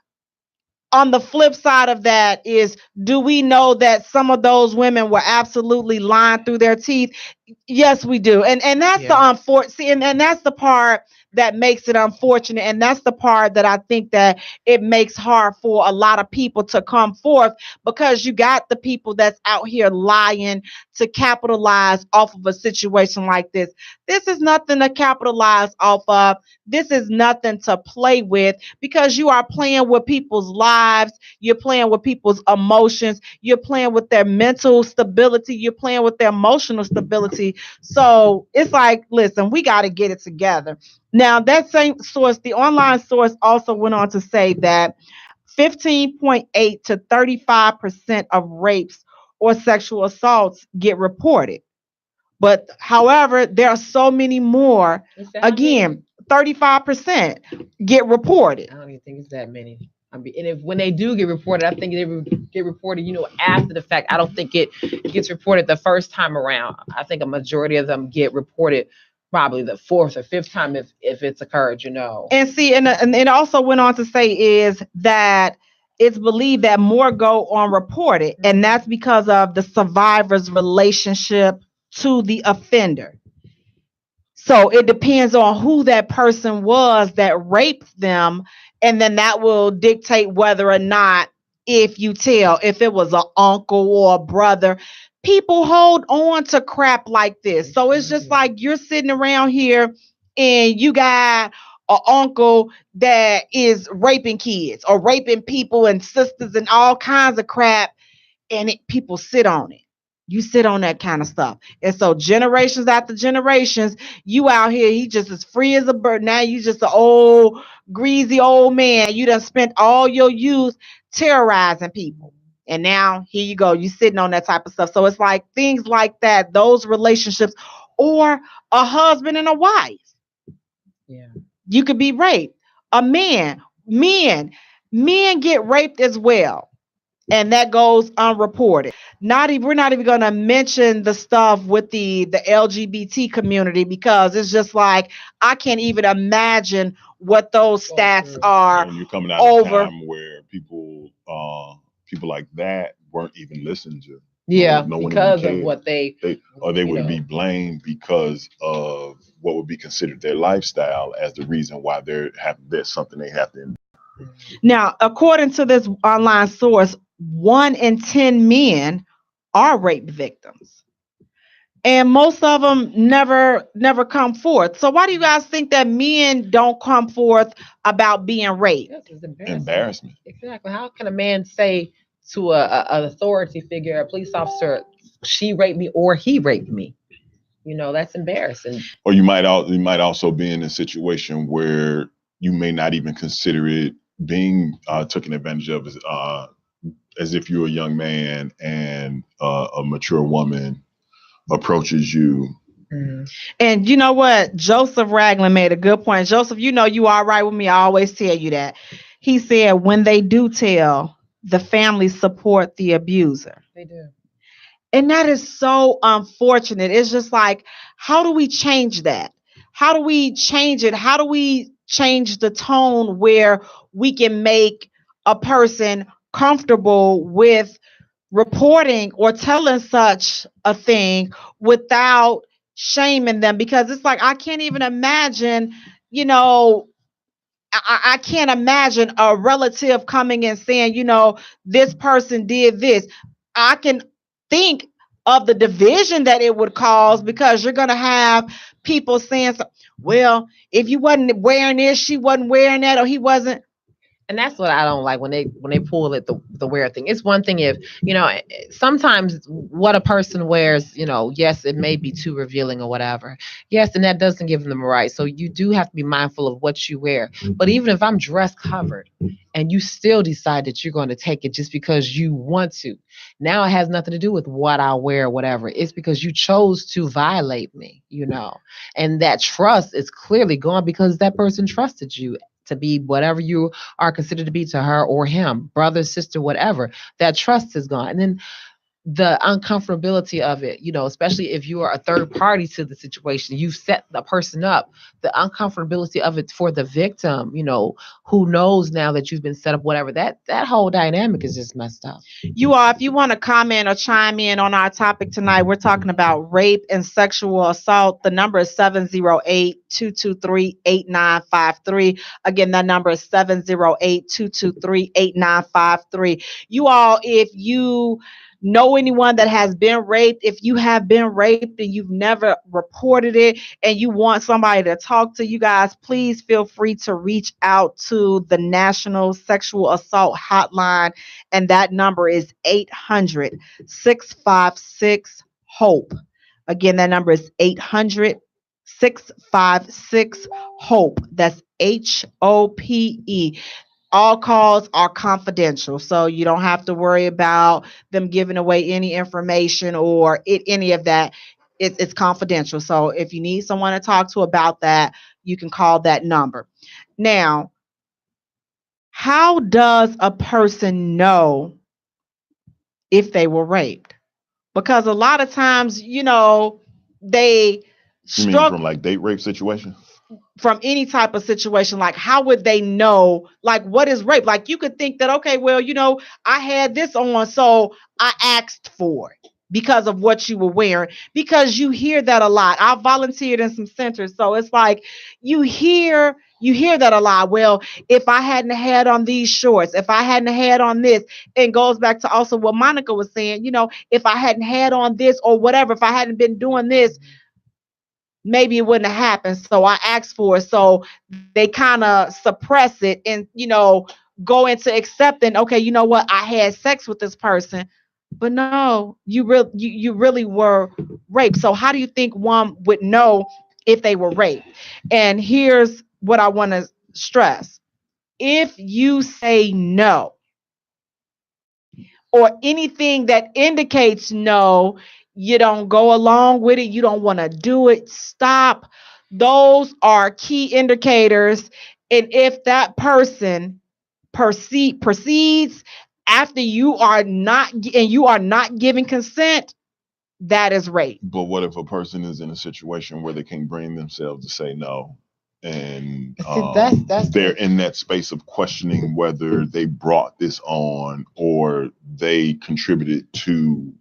S2: on the flip side of that is, do we know that some of those women were absolutely lying through their teeth? Yes, we do. And that's the unfortunate, and that's the part that makes it unfortunate. And that's the part that I think that it makes hard for a lot of people to come forth, because you got the people that's out here lying to capitalize off of a situation like this. This is nothing to capitalize off of. This is nothing to play with, because you are playing with people's lives. You're playing with people's emotions. You're playing with their mental stability. You're playing with their emotional stability. So it's like, listen, we got to get it together. Now, that same source, the online source, also went on to say that 15.8 to 35% of rapes or sexual assaults get reported. But however, there are so many more. Again, 35% get reported.
S3: I don't even think it's that many. And when they do get reported, I think they get reported, after the fact. I don't think it gets reported the first time around. I think a majority of them get reported probably the fourth or fifth time if it's occurred,
S2: And see, and it also went on to say is that it's believed that more go unreported, and that's because of the survivor's relationship to the offender. So it depends on who that person was that raped them, and then that will dictate whether or not, if it was an uncle or a brother. People hold on to crap like this. So it's just like you're sitting around here and you got an uncle that is raping kids or raping people and sisters and all kinds of crap, and people sit on it. You sit on that kind of stuff. And so generations after generations, you out here, he just as free as a bird. Now you just an old, greasy old man. You done spent all your youth terrorizing people. And now here you go. You sitting on that type of stuff. So it's like things like that, those relationships, or a husband and a wife.
S3: Yeah.
S2: You could be raped. A man, men get raped as well. And that goes unreported. We're not even going to mention the stuff with the LGBT community, because it's just like, I can't even imagine what those stats are.
S4: And you're coming out of a time where people like that weren't even listened to.
S3: Yeah,
S4: no
S3: because of what they
S4: would be blamed because of what would be considered their lifestyle as the reason why there's something they have to.
S2: Now, according to this online source, 1 in 10 men are rape victims. And most of them never come forth. So why do you guys think that men don't come forth about being raped?
S3: Yes, it's
S4: Embarrassment.
S3: Exactly. How can a man say to an authority figure, a police officer, she raped me or he raped me? You know, that's embarrassing.
S4: Or you might also be in a situation where you may not even consider it being taken advantage of as if you're a young man and a mature woman approaches you.
S2: Mm-hmm. And you know what? Joseph Ragland made a good point. Joseph, you know you all right with me. I always tell you that. He said when they do tell, the families support the abuser.
S3: They do.
S2: And that is so unfortunate. It's just like, how do we change that? How do we change it? How do we change the tone where we can make a person comfortable with reporting or telling such a thing without shaming them? Because it's like, I can't even imagine, you know, I can't imagine a relative coming and saying, you know, this person did this. I can think of the division that it would cause, because you're going to have people saying, well, if you wasn't wearing this, she wasn't wearing that, or he wasn't.
S3: And that's what I don't like when they pull it the wear thing. It's one thing if, you know, sometimes what a person wears, you know, yes, it may be too revealing or whatever. Yes, and that doesn't give them a right. So you do have to be mindful of what you wear. But even if I'm dress covered and you still decide that you're going to take it just because you want to, now it has nothing to do with what I wear or whatever. It's because you chose to violate me, you know, and that trust is clearly gone because that person trusted you to be whatever you are considered to be to her or him, brother, sister, whatever. That trust is gone. And then the uncomfortability of it, you know, especially if you are a third party to the situation, you set the person up, the uncomfortability of it for the victim, you know, who knows now that you've been set up, whatever, that whole dynamic is just messed up.
S2: You all, if you want to comment or chime in on our topic tonight, we're talking about rape and sexual assault. The number is 708-223-8953. Again, that number is 708-223-8953. You all, if you know anyone that has been raped, if you have been raped and you've never reported it and you want somebody to talk to you guys, please feel free to reach out to the National Sexual Assault Hotline, and that number is 800-656-HOPE. Again, that number is 800-656-HOPE. That's HOPE. All calls are confidential, so you don't have to worry about them giving away any information or any of that. It's confidential. So if you need someone to talk to about that, you can call that number. Now, how does a person know if they were raped? Because a lot of times, you know, they
S4: struggle. You mean from like date rape situation?
S2: From any type of situation, like how would they know, like what is rape? Like you could think that, okay, well, you know, I had this on, so I asked for it because of what you were wearing, because you hear that a lot. I volunteered in some centers, so it's like you hear that a lot. Well, if I hadn't had on these shorts, if I hadn't had on this, it goes back to also what Monica was saying, you know, if I hadn't had on this or whatever, if I hadn't been doing this, maybe it wouldn't have happened. So I asked for it. So they kind of suppress it and, you know, go into accepting, okay, you know what, I had sex with this person, but no, you really were raped. So how do you think one would know if they were raped? And here's what I want to stress. If you say no, or anything that indicates no, you don't go along with it, you don't want to do it, stop. Those are key indicators. And if that person proceeds after you are not giving consent, that is rape.
S4: But what if a person is in a situation where they can't bring themselves to say no, and they're in that space of questioning whether they brought this on or they contributed to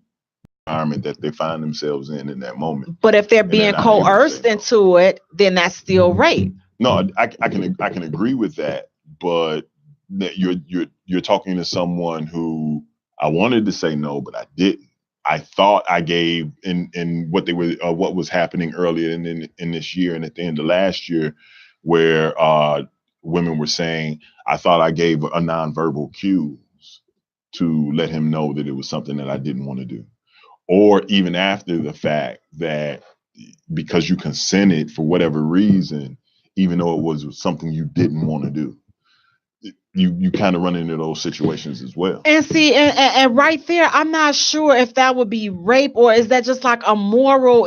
S4: the environment that they find themselves in that moment?
S2: But if they're being coerced into it, then that's still rape.
S4: No, I can agree with that, but that you're talking to someone who I wanted to say no, but I didn't. I thought I gave in what they were what was happening earlier in this year and at the end of last year, where women were saying, I thought I gave a nonverbal cues to let him know that it was something that I didn't want to do. Or even after the fact that because you consented for whatever reason, even though it was something you didn't want to do, you kind of run into those situations as well.
S2: And see, and right there, I'm not sure if that would be rape, or is that just like a moral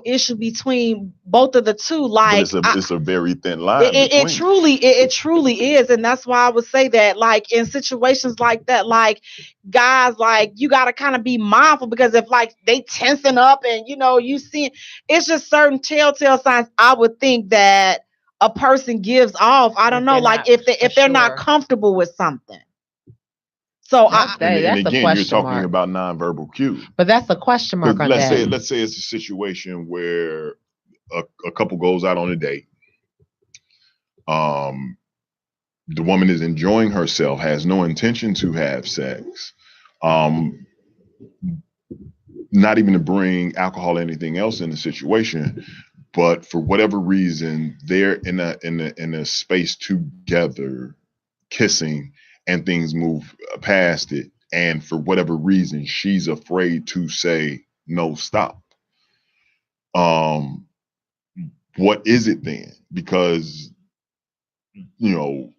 S2: issue between both of the two? Like,
S4: but it's a very thin line.
S2: It truly is. And that's why I would say that, like, in situations like that, like, guys, like, you got to kind of be mindful, because if like they tensing up and, you know, you see, it's just certain telltale signs I would think that a person gives off. I don't know, like if they're not comfortable with something. So
S3: that's
S4: again, you're talking
S3: mark.
S4: about nonverbal cues.
S3: But that's a question mark on that.
S4: Let's say it's a situation where a couple goes out on a date. The woman is enjoying herself, has no intention to have sex. Not even to bring alcohol or anything else in the situation. But for whatever reason, they're in a space together, kissing, and things move past it. And for whatever reason, she's afraid to say no, stop. What is it then? Because, you know,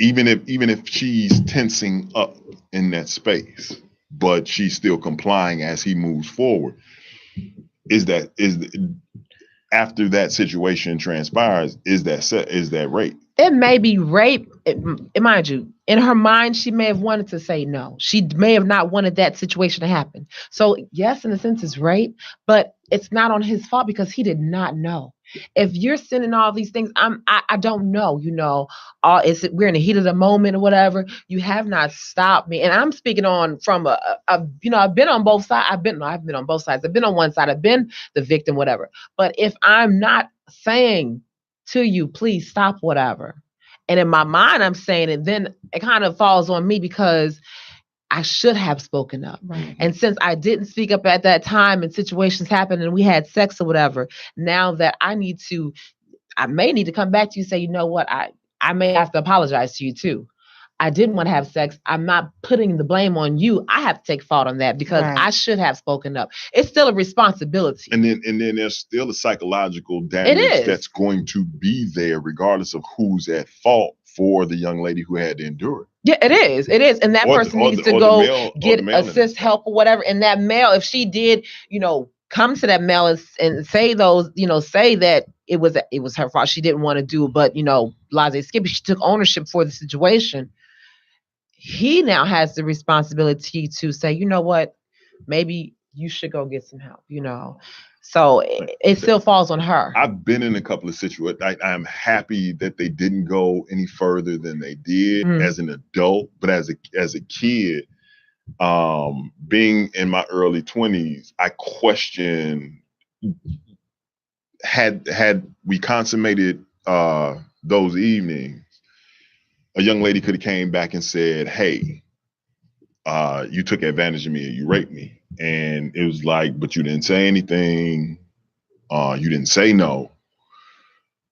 S4: even if she's tensing up in that space, but she's still complying as he moves forward, after that situation transpires, is that rape?
S3: It may be rape. Mind you, in her mind, she may have wanted to say no. She may have not wanted that situation to happen. So yes, in a sense, it's rape, but it's not on his fault because he did not know. If you're sending all these things, I don't know, you know, we're in the heat of the moment or whatever. You have not stopped me. And I'm speaking on from you know, I've been on both sides. I've been on both sides. I've been on one side. I've been the victim, whatever. But if I'm not saying to you, please stop, whatever, and in my mind, I'm saying it, then it kind of falls on me because I should have spoken up. Right. And since I didn't speak up at that time and situations happened and we had sex or whatever, now that I may need to come back to you and say, you know what, I may have to apologize to you too. I didn't want to have sex. I'm not putting the blame on you. I have to take fault on that because I should have spoken up. It's still a responsibility.
S4: And then there's still a psychological damage that's going to be there regardless of who's at fault for the young lady who had to endure it.
S3: Yeah, it is. It is. And that person needs to go get assist, help, or whatever. And that male, if she did, you know, come to that male and say those, you know, say that it was her fault. She didn't want to do it, but, you know, blase skippy, she took ownership for the situation. He now has the responsibility to say, you know what, maybe you should go get some help, you know. So it still falls on her. I've
S4: been in a couple of situations. I'm happy that they didn't go any further than they did as an adult, but as a kid, being in my early 20s, I question, had we consummated those evenings, a young lady could have came back and said, hey, you took advantage of me and you raped me. And it was like, but you didn't say anything. You didn't say no.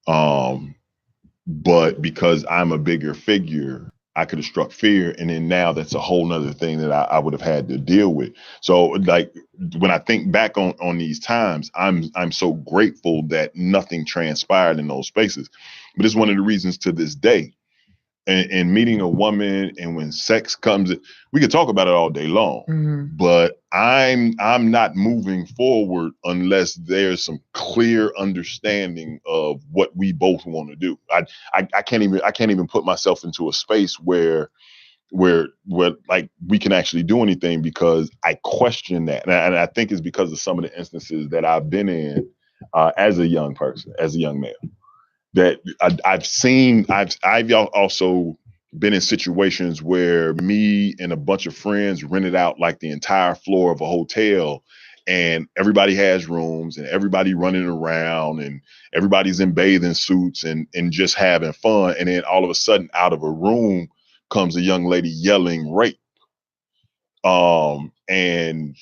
S4: But because I'm a bigger figure, I could have struck fear. And then now that's a whole nother thing that I would have had to deal with. So like when I think back on these times, I'm so grateful that nothing transpired in those spaces. But it's one of the reasons to this day. And meeting a woman, and when sex comes, we could talk about it all day long, but I'm not moving forward unless there's some clear understanding of what we both want to do. I can't even put myself into a space where like we can actually do anything because I question that, and I think it's because of some of the instances that I've been in as a young person, as a young male. That I've also been in situations where me and a bunch of friends rented out like the entire floor of a hotel, and everybody has rooms and everybody running around and everybody's in bathing suits and just having fun. And then all of a sudden out of a room comes a young lady yelling rape. and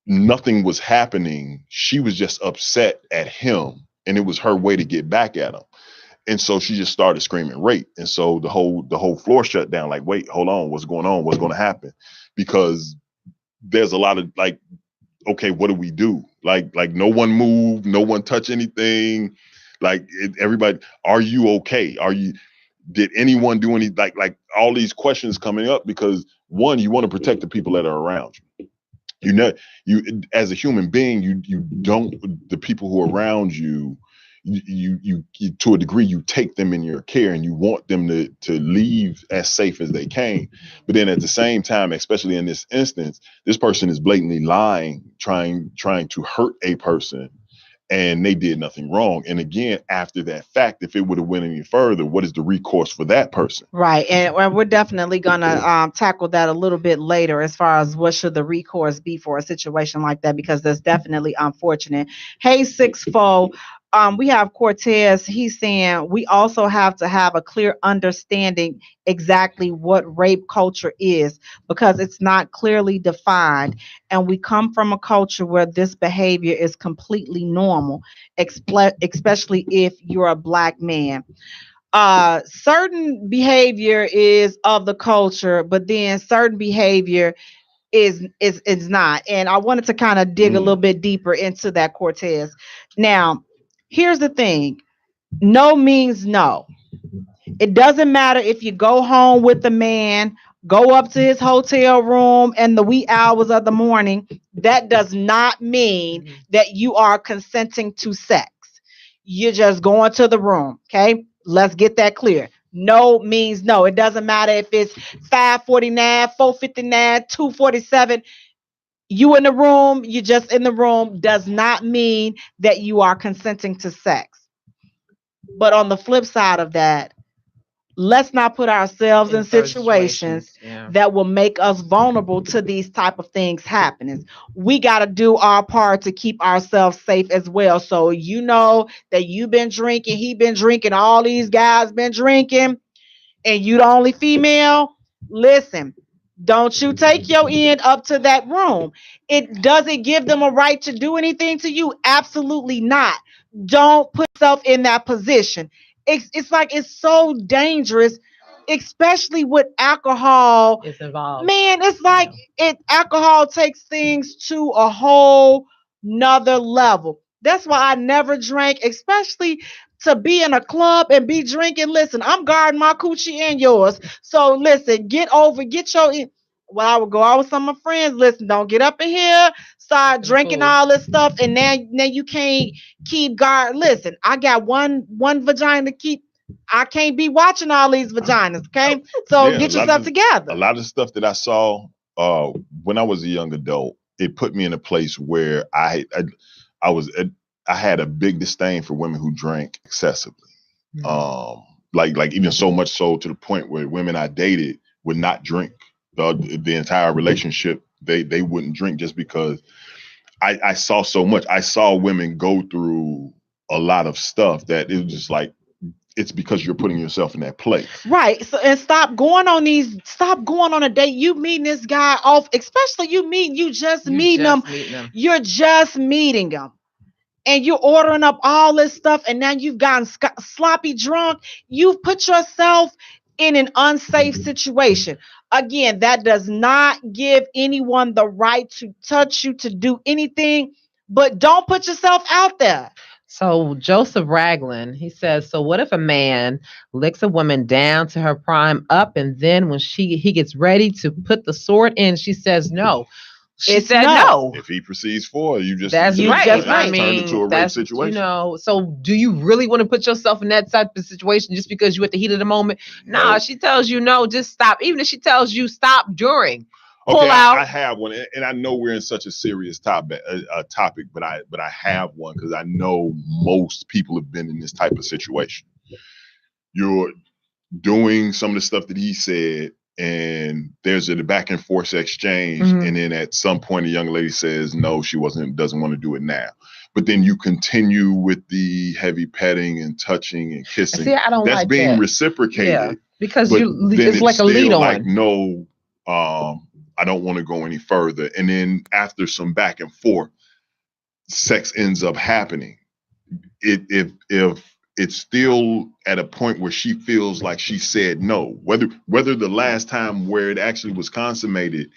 S4: nothing was happening. She was just upset at him, and it was her way to get back at him. And so she just started screaming rape. And so the whole floor shut down. Like, wait, hold on, what's going on? What's going to happen? Because there's a lot of like, okay, what do we do? Like no one moved, no one touched anything. Like everybody, are you okay? Did anyone do any, like all these questions coming up? Because one, you want to protect the people that are around you. You as a human being, you don't, the people who are around you, you to a degree, you take them in your care and you want them to leave as safe as they can. But then at the same time, especially in this instance, this person is blatantly lying, trying to hurt a person, and they did nothing wrong. And again, after that fact, if it would have went any further, what is the recourse for that person?
S2: Right. And we're definitely going to tackle that a little bit later as far as what should the recourse be for a situation like that, because that's definitely unfortunate. Hey, 6-4. We have Cortez. He's saying we also have to have a clear understanding exactly what rape culture is, because it's not clearly defined. And we come from a culture where this behavior is completely normal, especially if you're a Black man. Certain behavior is of the culture, but then certain behavior is not. And I wanted to kind of dig a little bit deeper into that, Cortez. Now, here's the thing. No means no. It doesn't matter if you go home with the man, go up to his hotel room in the wee hours of the morning. That does not mean that you are consenting to sex. You're just going to the room. Okay. Let's get that clear. No means no. It doesn't matter if it's 5:49, 4:59, 2:47. You in the room, you just in the room, does not mean that you are consenting to sex. But on the flip side of that, let's not put ourselves in situations that will make us vulnerable to these type of things happening. We got to do our part to keep ourselves safe as well. So you know that you've been drinking, he been drinking, all these guys been drinking, and you the only female. Listen, don't you take your end up to that room. It doesn't give them a right to do anything to you. Absolutely not. Don't put yourself in that position. It's like, it's so dangerous, especially with alcohol.
S3: It's involved.
S2: Man, it's like alcohol takes things to a whole nother level. That's why I never drank, especially to be in a club and be drinking. Listen, I'm guarding my coochie and yours. So listen, get your. Well, I would go out with some of my friends. Listen, don't get up in here, start drinking all this stuff, and now you can't keep guard. Listen, I got one vagina to keep. I can't be watching all these vaginas. Okay, so get yourself together.
S4: A lot of stuff that I saw when I was a young adult, it put me in a place where I had a big disdain for women who drank excessively. Like even so much so to the point where women I dated would not drink. The entire relationship, they wouldn't drink, just because I saw so much. I saw women go through a lot of stuff that it was just like, it's because you're putting yourself in that place.
S2: Right. So, and stop going on a date. You meeting this guy off, especially you just meeting him. You're just meeting him. And you're ordering up all this stuff, and now you've gotten sloppy drunk. You've put yourself in an unsafe situation. Again, that does not give anyone the right to touch you, to do anything, but don't put yourself out there.
S3: So Joseph Ragland, he says, so what if a man licks a woman down to her prime up, and then when he gets ready to put the sword in, she says no. She said no.
S4: If he proceeds forward,
S3: that's right.
S4: I mean, into a rape situation.
S3: So do you really want to put yourself in that type of situation just because you're at the heat of the moment? Nah, she tells you no, just stop. Even if she tells you stop during, pull out.
S4: I have one, and I know we're in such a serious topic, but I have one because I know most people have been in this type of situation. You're doing some of the stuff that he said, and there's a back and forth exchange, and then at some point a young lady says no, she doesn't want to do it now, but then you continue with the heavy petting and touching and kissing.
S3: See, I don't
S4: that's
S3: like
S4: being
S3: that.
S4: reciprocated,
S3: because it's like a lead on.
S4: Like no, I don't want to go any further. And then after some back and forth, sex ends up happening. If it's still at a point where she feels like she said no, whether the last time where it actually was consummated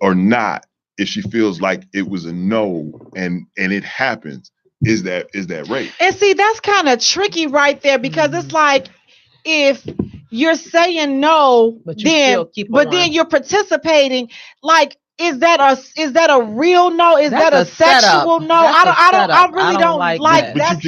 S4: or not, if she feels like it was a no and it happens, is that rape?
S2: And see, that's kind of tricky right there, because it's like, if you're saying no,
S3: but
S2: then you're participating. Like, is that a real no? Is that a sexual no? I really don't like that.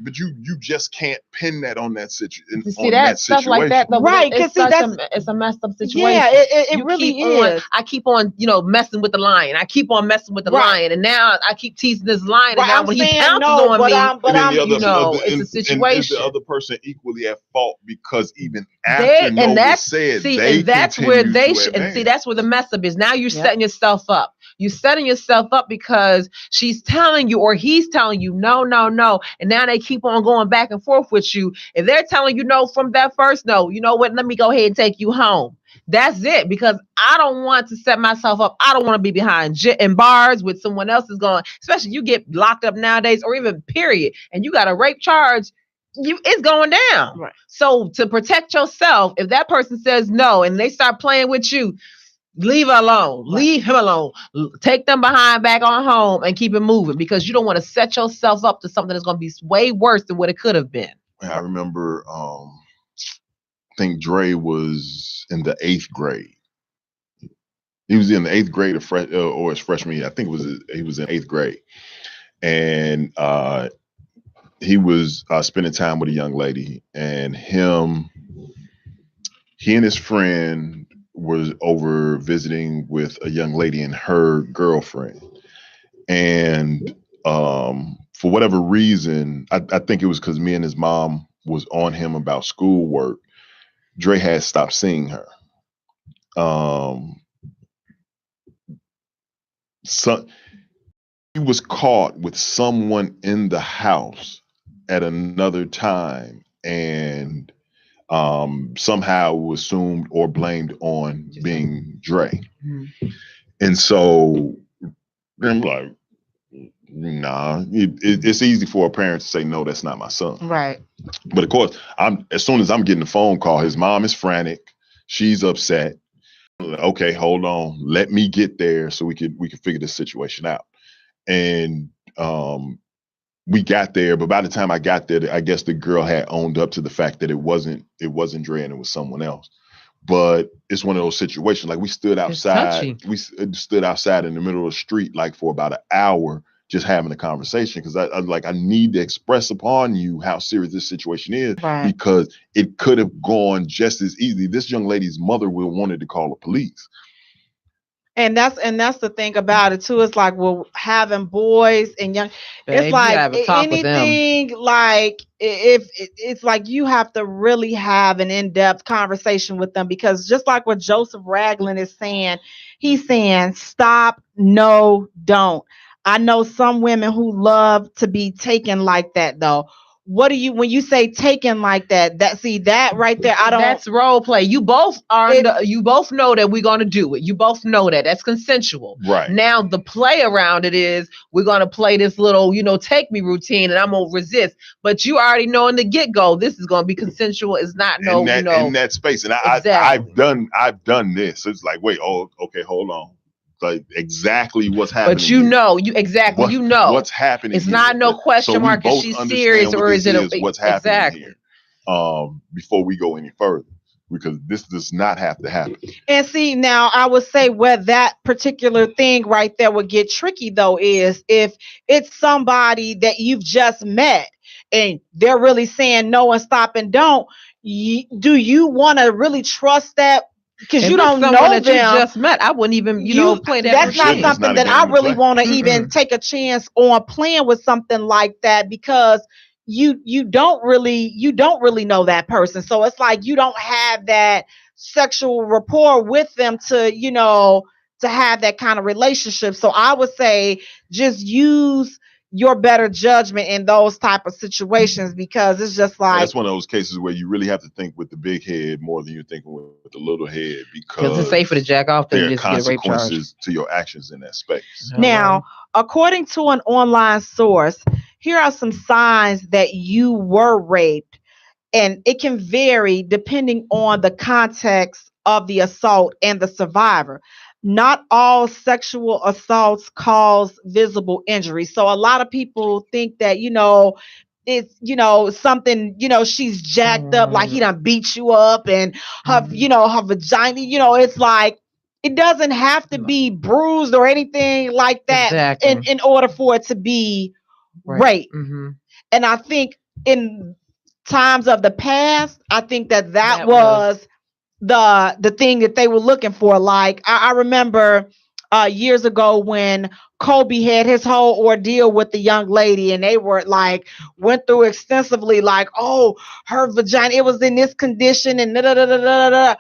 S4: But you just can't pin that on that situation.
S3: See that stuff like that, though,
S2: right? Because
S3: it's a messed up situation.
S2: Yeah, it really is.
S3: I keep on, messing with the lion. I keep on messing with the lion, and now I keep teasing this lion. And now when he pounces on me, it's a situation.
S4: And is the other person equally at fault, because even after no was said,
S3: that's where that's where the mess up is. Now you're setting yourself up. You're setting yourself up because she's telling you, or he's telling you, no. And now they keep on going back and forth with you. If they're telling you no from that first no, you know what? Let me go ahead and take you home. That's it, because I don't want to set myself up. I don't want to be behind in bars with someone else is going, especially you get locked up nowadays, or even period, and you got a rape charge. It's going down.
S2: Right.
S3: So to protect yourself, if that person says no and they start playing with you, leave her alone. Right. Leave him alone. Take them behind back on home and keep it moving, because you don't want to set yourself up to something that's going to be way worse than what it could have been.
S4: I remember, I think Dre was in the 8th grade. He was in the 8th grade or his freshman year. I think he was in 8th grade. And he was spending time with a young lady, and he and his friend was over visiting with a young lady and her girlfriend. And for whatever reason, I think it was because me and his mom was on him about schoolwork, Dre had stopped seeing her. So he was caught with someone in the house at another time, and somehow assumed or blamed on being Dre. Mm-hmm. And so I'm like, nah, it's easy for a parent to say, no, that's not my son.
S2: Right.
S4: But of course, as soon as I'm getting the phone call, his mom is frantic. She's upset. Okay, hold on. Let me get there so we can figure this situation out. And we got there, but by the time I got there, I guess the girl had owned up to the fact that it wasn't Dre and it was someone else. But it's one of those situations. Like, we stood outside. We stood outside in the middle of the street, like, for about an hour, just having a conversation, because I need to express upon you how serious this situation is, right? Because it could have gone just as easily. This young lady's mother would have wanted to call the police.
S2: And that's the thing about it too. It's like, well, having boys and young, it's like anything, like if it's like you have to really have an in-depth conversation with them, because just like what Joseph Ragland is saying, he's saying stop, no, don't. I know some women who love to be taken like that, though. What do you, when you say taken like that, that right there,
S3: that's role play. You both you both know that we're going to do it. You both know that that's consensual.
S4: Right.
S3: Now the play around it is, we're going to play this little, take me routine, and I'm going to resist. But you already know in the get-go, this is going to be consensual. It's not in
S4: that space. And
S3: exactly.
S4: I've done this. It's like, wait, okay, hold on. Like, exactly what's happening.
S3: But you know
S4: what's happening.
S3: It's not no question mark. Is she serious, or is it
S4: what's happening here? Before we go any further, because this does not have to happen.
S2: And see, now I would say where that particular thing right there would get tricky, though, is if it's somebody that you've just met and they're really saying no and stop and don't. Do you want to really trust that? Because you don't know that them.
S3: You just met. I wouldn't even, play that.
S2: That's not something that I really want to even take a chance on playing with something like that, because you don't really know that person. So it's like you don't have that sexual rapport with them to have that kind of relationship. So I would say just use your better judgment in those type of situations, because it's just like,
S4: that's one of those cases where you really have to think with the big head more than you're thinking with the little head,
S3: because it's safer to jack off than
S4: there are
S3: just get a rape charge.
S4: consequences to your actions in that space.
S2: Now, according to an online source, here are some signs that you were raped, and it can vary depending on the context of the assault and the survivor. Not all sexual assaults cause visible injury. So a lot of people think that, it's, something, she's jacked up, like he done beat you up, and her, her vagina, it's like, it doesn't have to be bruised or anything like that.
S3: Exactly.
S2: in order for it to be rape. And I think in times of the past, I think that was the thing that they were looking for. Like I remember years ago when Kobe had his whole ordeal with the young lady, and they were like, went through extensively, like, oh, her vagina, it was in this condition, and da da da da da da.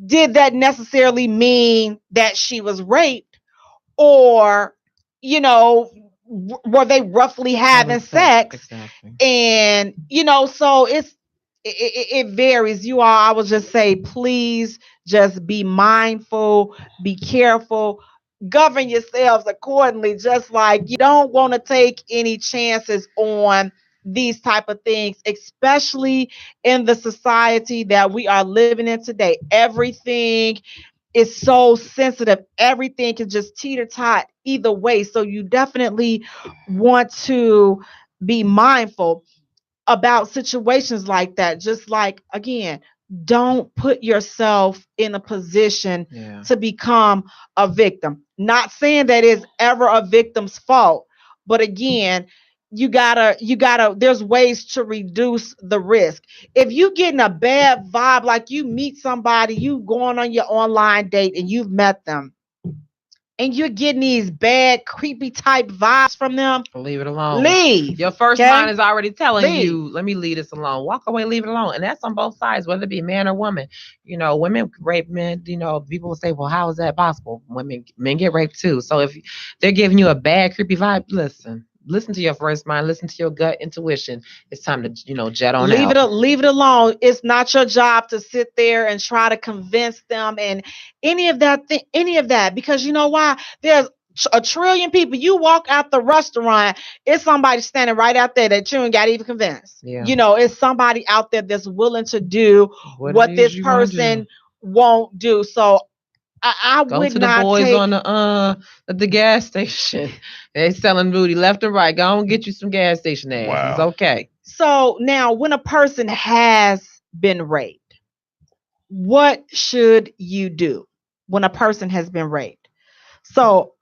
S2: Did that necessarily mean that she was raped, or were they roughly having sex?
S3: Exactly.
S2: And so it varies. You all, I would just say, please just be mindful, be careful, govern yourselves accordingly. Just like you don't want to take any chances on these type of things, especially in the society that we are living in today. Everything is so sensitive. Everything can just teeter-tot either way. So you definitely want to be mindful about situations like that. Just like, again, don't put yourself in a position to become a victim. Not saying that it's ever a victim's fault, but again, you gotta, there's ways to reduce the risk. If you getting a bad vibe, like you meet somebody, you going on your online date and you've met them, and you're getting these bad, creepy type vibes from them,
S3: leave it alone.
S2: Leave.
S3: Your first mind is already telling you, let me leave this alone. Walk away, leave it alone. And that's on both sides, whether it be man or woman. Women rape men. People will say, well, how is that possible? Men get raped too. So if they're giving you a bad, creepy vibe, listen to your first mind, listen to your gut intuition. It's time to, jet on out.
S2: Leave it alone. It's not your job to sit there and try to convince them and any of that, because you know why? There's a trillion people. You walk out the restaurant, it's somebody standing right out there that you ain't got to even convince.
S3: Yeah.
S2: It's somebody out there that's willing to do what this person won't do. So I
S3: go
S2: would
S3: to
S2: not
S3: the boys
S2: take
S3: on at the gas station. They selling booty left and right. Go and get you some gas station ass. Wow. It's okay.
S2: So now, when a person has been raped, what should you do when a person has been raped? So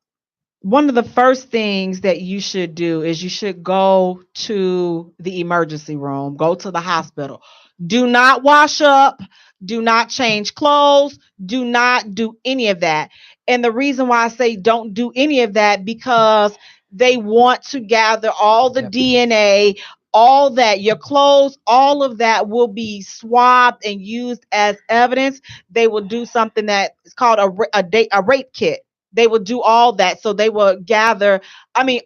S2: one of the first things that you should do is you should go to the emergency room, go to the hospital. Do not wash up. Do not change clothes. Do not do any of that. And the reason why I say don't do any of that, because they want to gather all the DNA, all that, your clothes, all of that will be swabbed and used as evidence. They will do something that is called a rape kit. They will do all that. So they will gather,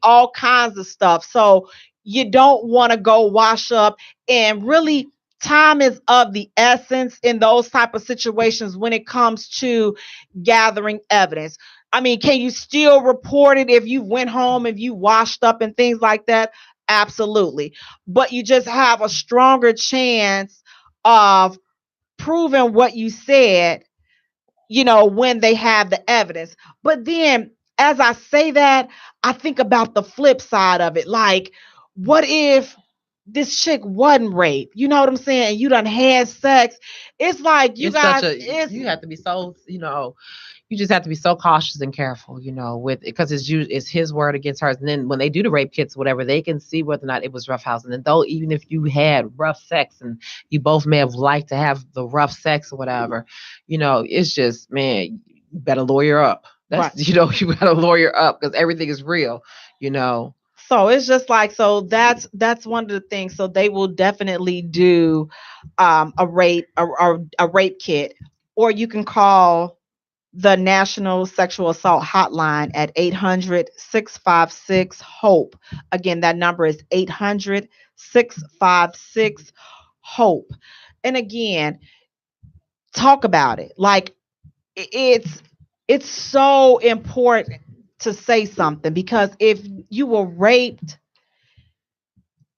S2: all kinds of stuff. So you don't want to go wash up, and really, time is of the essence in those type of situations when it comes to gathering evidence. Can you still report it if you went home, if you washed up and things like that? Absolutely. But you just have a stronger chance of proving what you said, when they have the evidence. But then, as I say that, I think about the flip side of it. Like, what if this chick wasn't raped? You know what I'm saying? And you done had sex. It's like you have
S3: to be so, you just have to be so cautious and careful, with it, because it's his word against hers. And then when they do the rape kits, whatever, they can see whether or not it was roughhousing. And though, even if you had rough sex and you both may have liked to have the rough sex or whatever, it's just, man, you better lawyer up. That's right. You gotta lawyer up, because everything is real,
S2: So it's just like, so that's one of the things. So they will definitely do a rape kit, or you can call the National Sexual Assault Hotline at 800-656-HOPE. Again, that number is 800-656-HOPE. And again, talk about it. Like it's so important to say something, because if you were raped,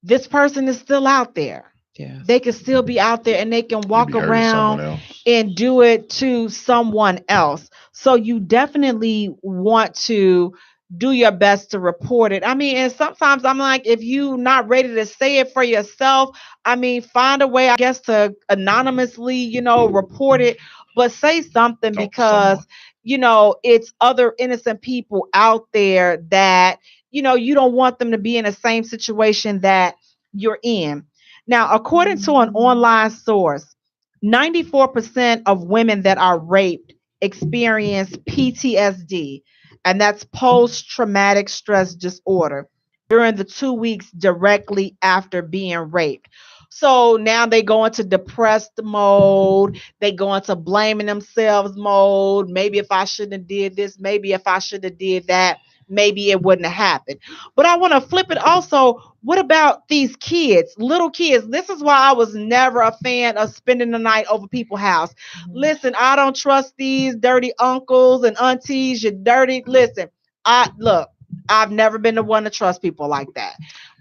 S2: this person is still out there.
S3: Yeah.
S2: They can still be out there, and they can walk
S4: Maybe hurt someone
S2: around
S4: else.
S2: and do it to someone else. So you definitely want to do your best to report it. I mean, and sometimes I'm like, if you not ready to say it for yourself, I mean, find a way, I guess, to anonymously, report it, but say something,
S4: Talk to
S2: because,
S4: someone.
S2: it's other innocent people out there that, you don't want them to be in the same situation that you're in. Now, according to an online source, 94% of women that are raped experience PTSD, and that's post traumatic stress disorder, during the 2 weeks directly after being raped. So now they go into depressed mode, they go into blaming themselves mode. Maybe if I shouldn't have did this, maybe if I should have did that, maybe it wouldn't have happened. But I want to flip it also. What about these kids, little kids? This is why I was never a fan of spending the night over people's house. Listen, I don't trust these dirty uncles and aunties. You're dirty. Listen, I've never been the one to trust people like that.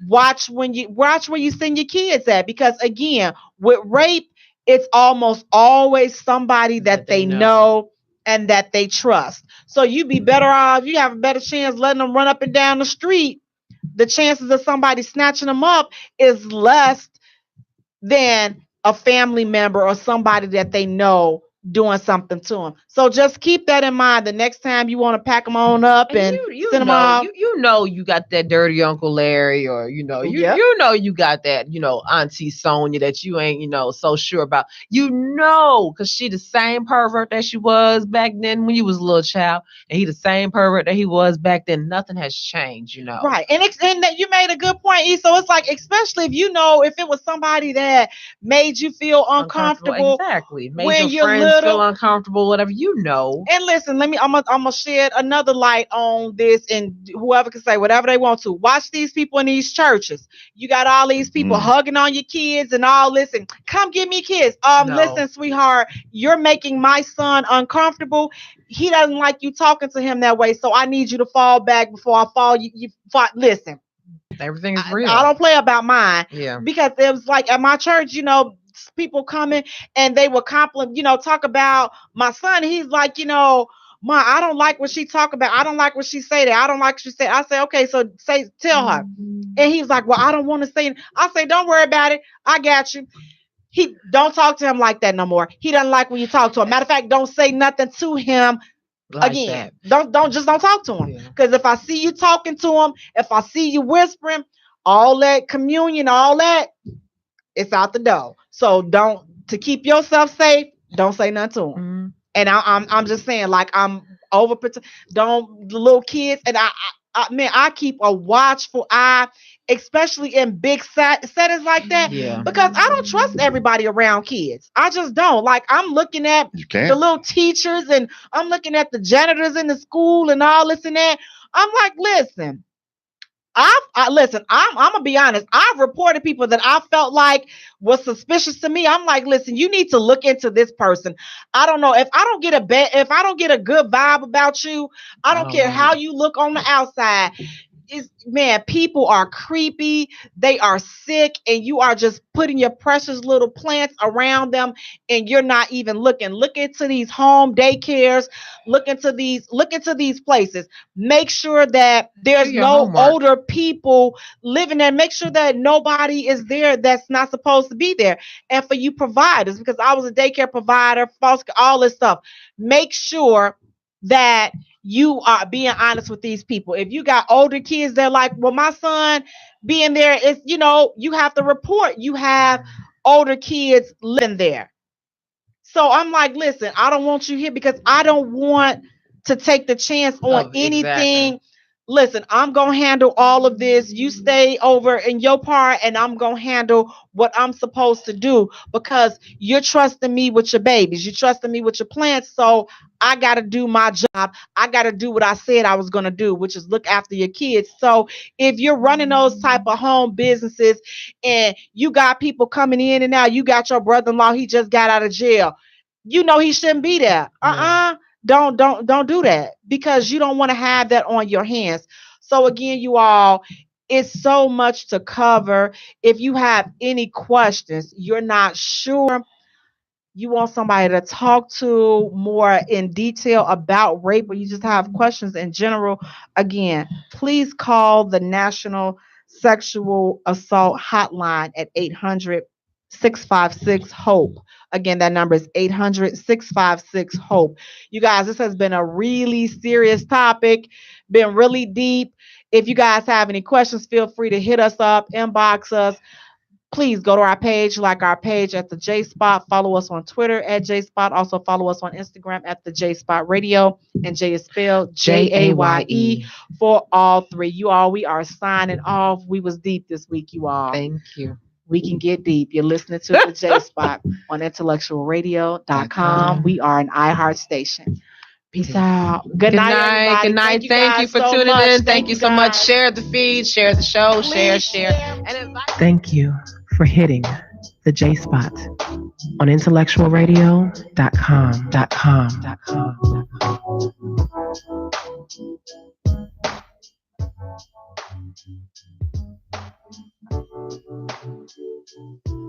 S2: Watch where you send your kids at, because again, with rape, it's almost always somebody that they know and that they trust. So you be better off, you have a better chance letting them run up and down the street. The chances of somebody snatching them up is less than a family member or somebody that they know doing something to them. So just keep that in mind the next time you want to pack them on up and send them off.
S3: You got that dirty Uncle Larry, or you know you got that Auntie Sonia that you ain't so sure about, because she the same pervert that she was back then when you was a little child, and he the same pervert that he was back then. Nothing has changed,
S2: Right. And that you made a good point, E. So it's like, especially if it was somebody that made you feel uncomfortable.
S3: Exactly. Made
S2: when
S3: your friends feel uncomfortable, whatever,
S2: And listen, I'm gonna shed another light on this, and whoever can say whatever they want to. Watch these people in these churches. You got all these people hugging on your kids and all this, and come give me kids. Listen, sweetheart, you're making my son uncomfortable. He doesn't like you talking to him that way, so I need you to fall back before I fall. Listen,
S3: everything is real.
S2: I don't play about mine.
S3: Yeah.
S2: Because it was like at my church, people coming and they would compliment, talk about my son. He's like, Ma, I don't like what she talk about. I don't like what she say that. I don't like what she say. I say, okay, so tell her. And he was like, well, I don't want to say it. I say, don't worry about it. I got you. He don't talk to him like that no more. He doesn't like when you talk to him. Matter of fact, don't say nothing to him like again. That. Don't talk to him. Because if I see you talking to him, if I see you whispering, all that communion, all that, it's out the door. So to keep yourself safe, don't say nothing to him. And I'm just saying, like, I'm the little kids, and I keep a watchful eye, especially in big settings like that, because I don't trust everybody around kids. I just don't. Like, I'm looking at the little teachers, and I'm looking at the janitors in the school and all this and that. I'm like, listen. I'm gonna be honest. I've reported people that I felt like was suspicious to me. I'm like, listen, you need to look into this person. I don't know if I don't get a good vibe about you. I don't care how you look on the outside. People are creepy, they are sick, and you are just putting your precious little plants around them, and you're not even looking. Look into these home daycares, look into these places. Make sure that there's no older people living there. Make sure that nobody is there that's not supposed to be there. And for you providers, because I was a daycare provider, foster, all this stuff, make sure that you are being honest with these people. If you got older kids, they're like, well, my son being there is, you have to report you have older kids living there. So I'm like, listen, I don't want you here, because I don't want to take the chance on anything listen, I'm going to handle all of this. You stay over in your part and I'm going to handle what I'm supposed to do because you're trusting me with your babies. You're trusting me with your plants. So I got to do my job. I got to do what I said I was going to do, which is look after your kids. So if you're running those type of home businesses and you got people coming in and out, you got your brother-in-law, he just got out of jail. You know he shouldn't be there. Don't do that because you don't want to have that on your hands. So again, you all, it's so much to cover. If you have any questions, you're not sure, you want somebody to talk to more in detail about rape, or you just have questions in general, again, please call the National Sexual Assault Hotline at 800-656-HOPE. Again, that number is 800-656-HOPE. You guys, this has been a really serious topic, been really deep. If you guys have any questions, feel free to hit us up, inbox us. Please go to our page, like our page at the J Spot. Follow us on Twitter at J Spot. Also follow us on Instagram at the J Spot Radio. And Jay is spelled Jaye for all three. You all, we are signing off. We was deep this week, you all.
S3: Thank you.
S2: We can get deep. You're listening to the J Spot on IntellectualRadio.com. We are an iHeart station. Peace out. Good night, everybody.
S3: Good night. Thank you for tuning in. Thank you so much. Share the feed, share the show, share. And invite.
S1: Thank you for hitting the J Spot on IntellectualRadio.com.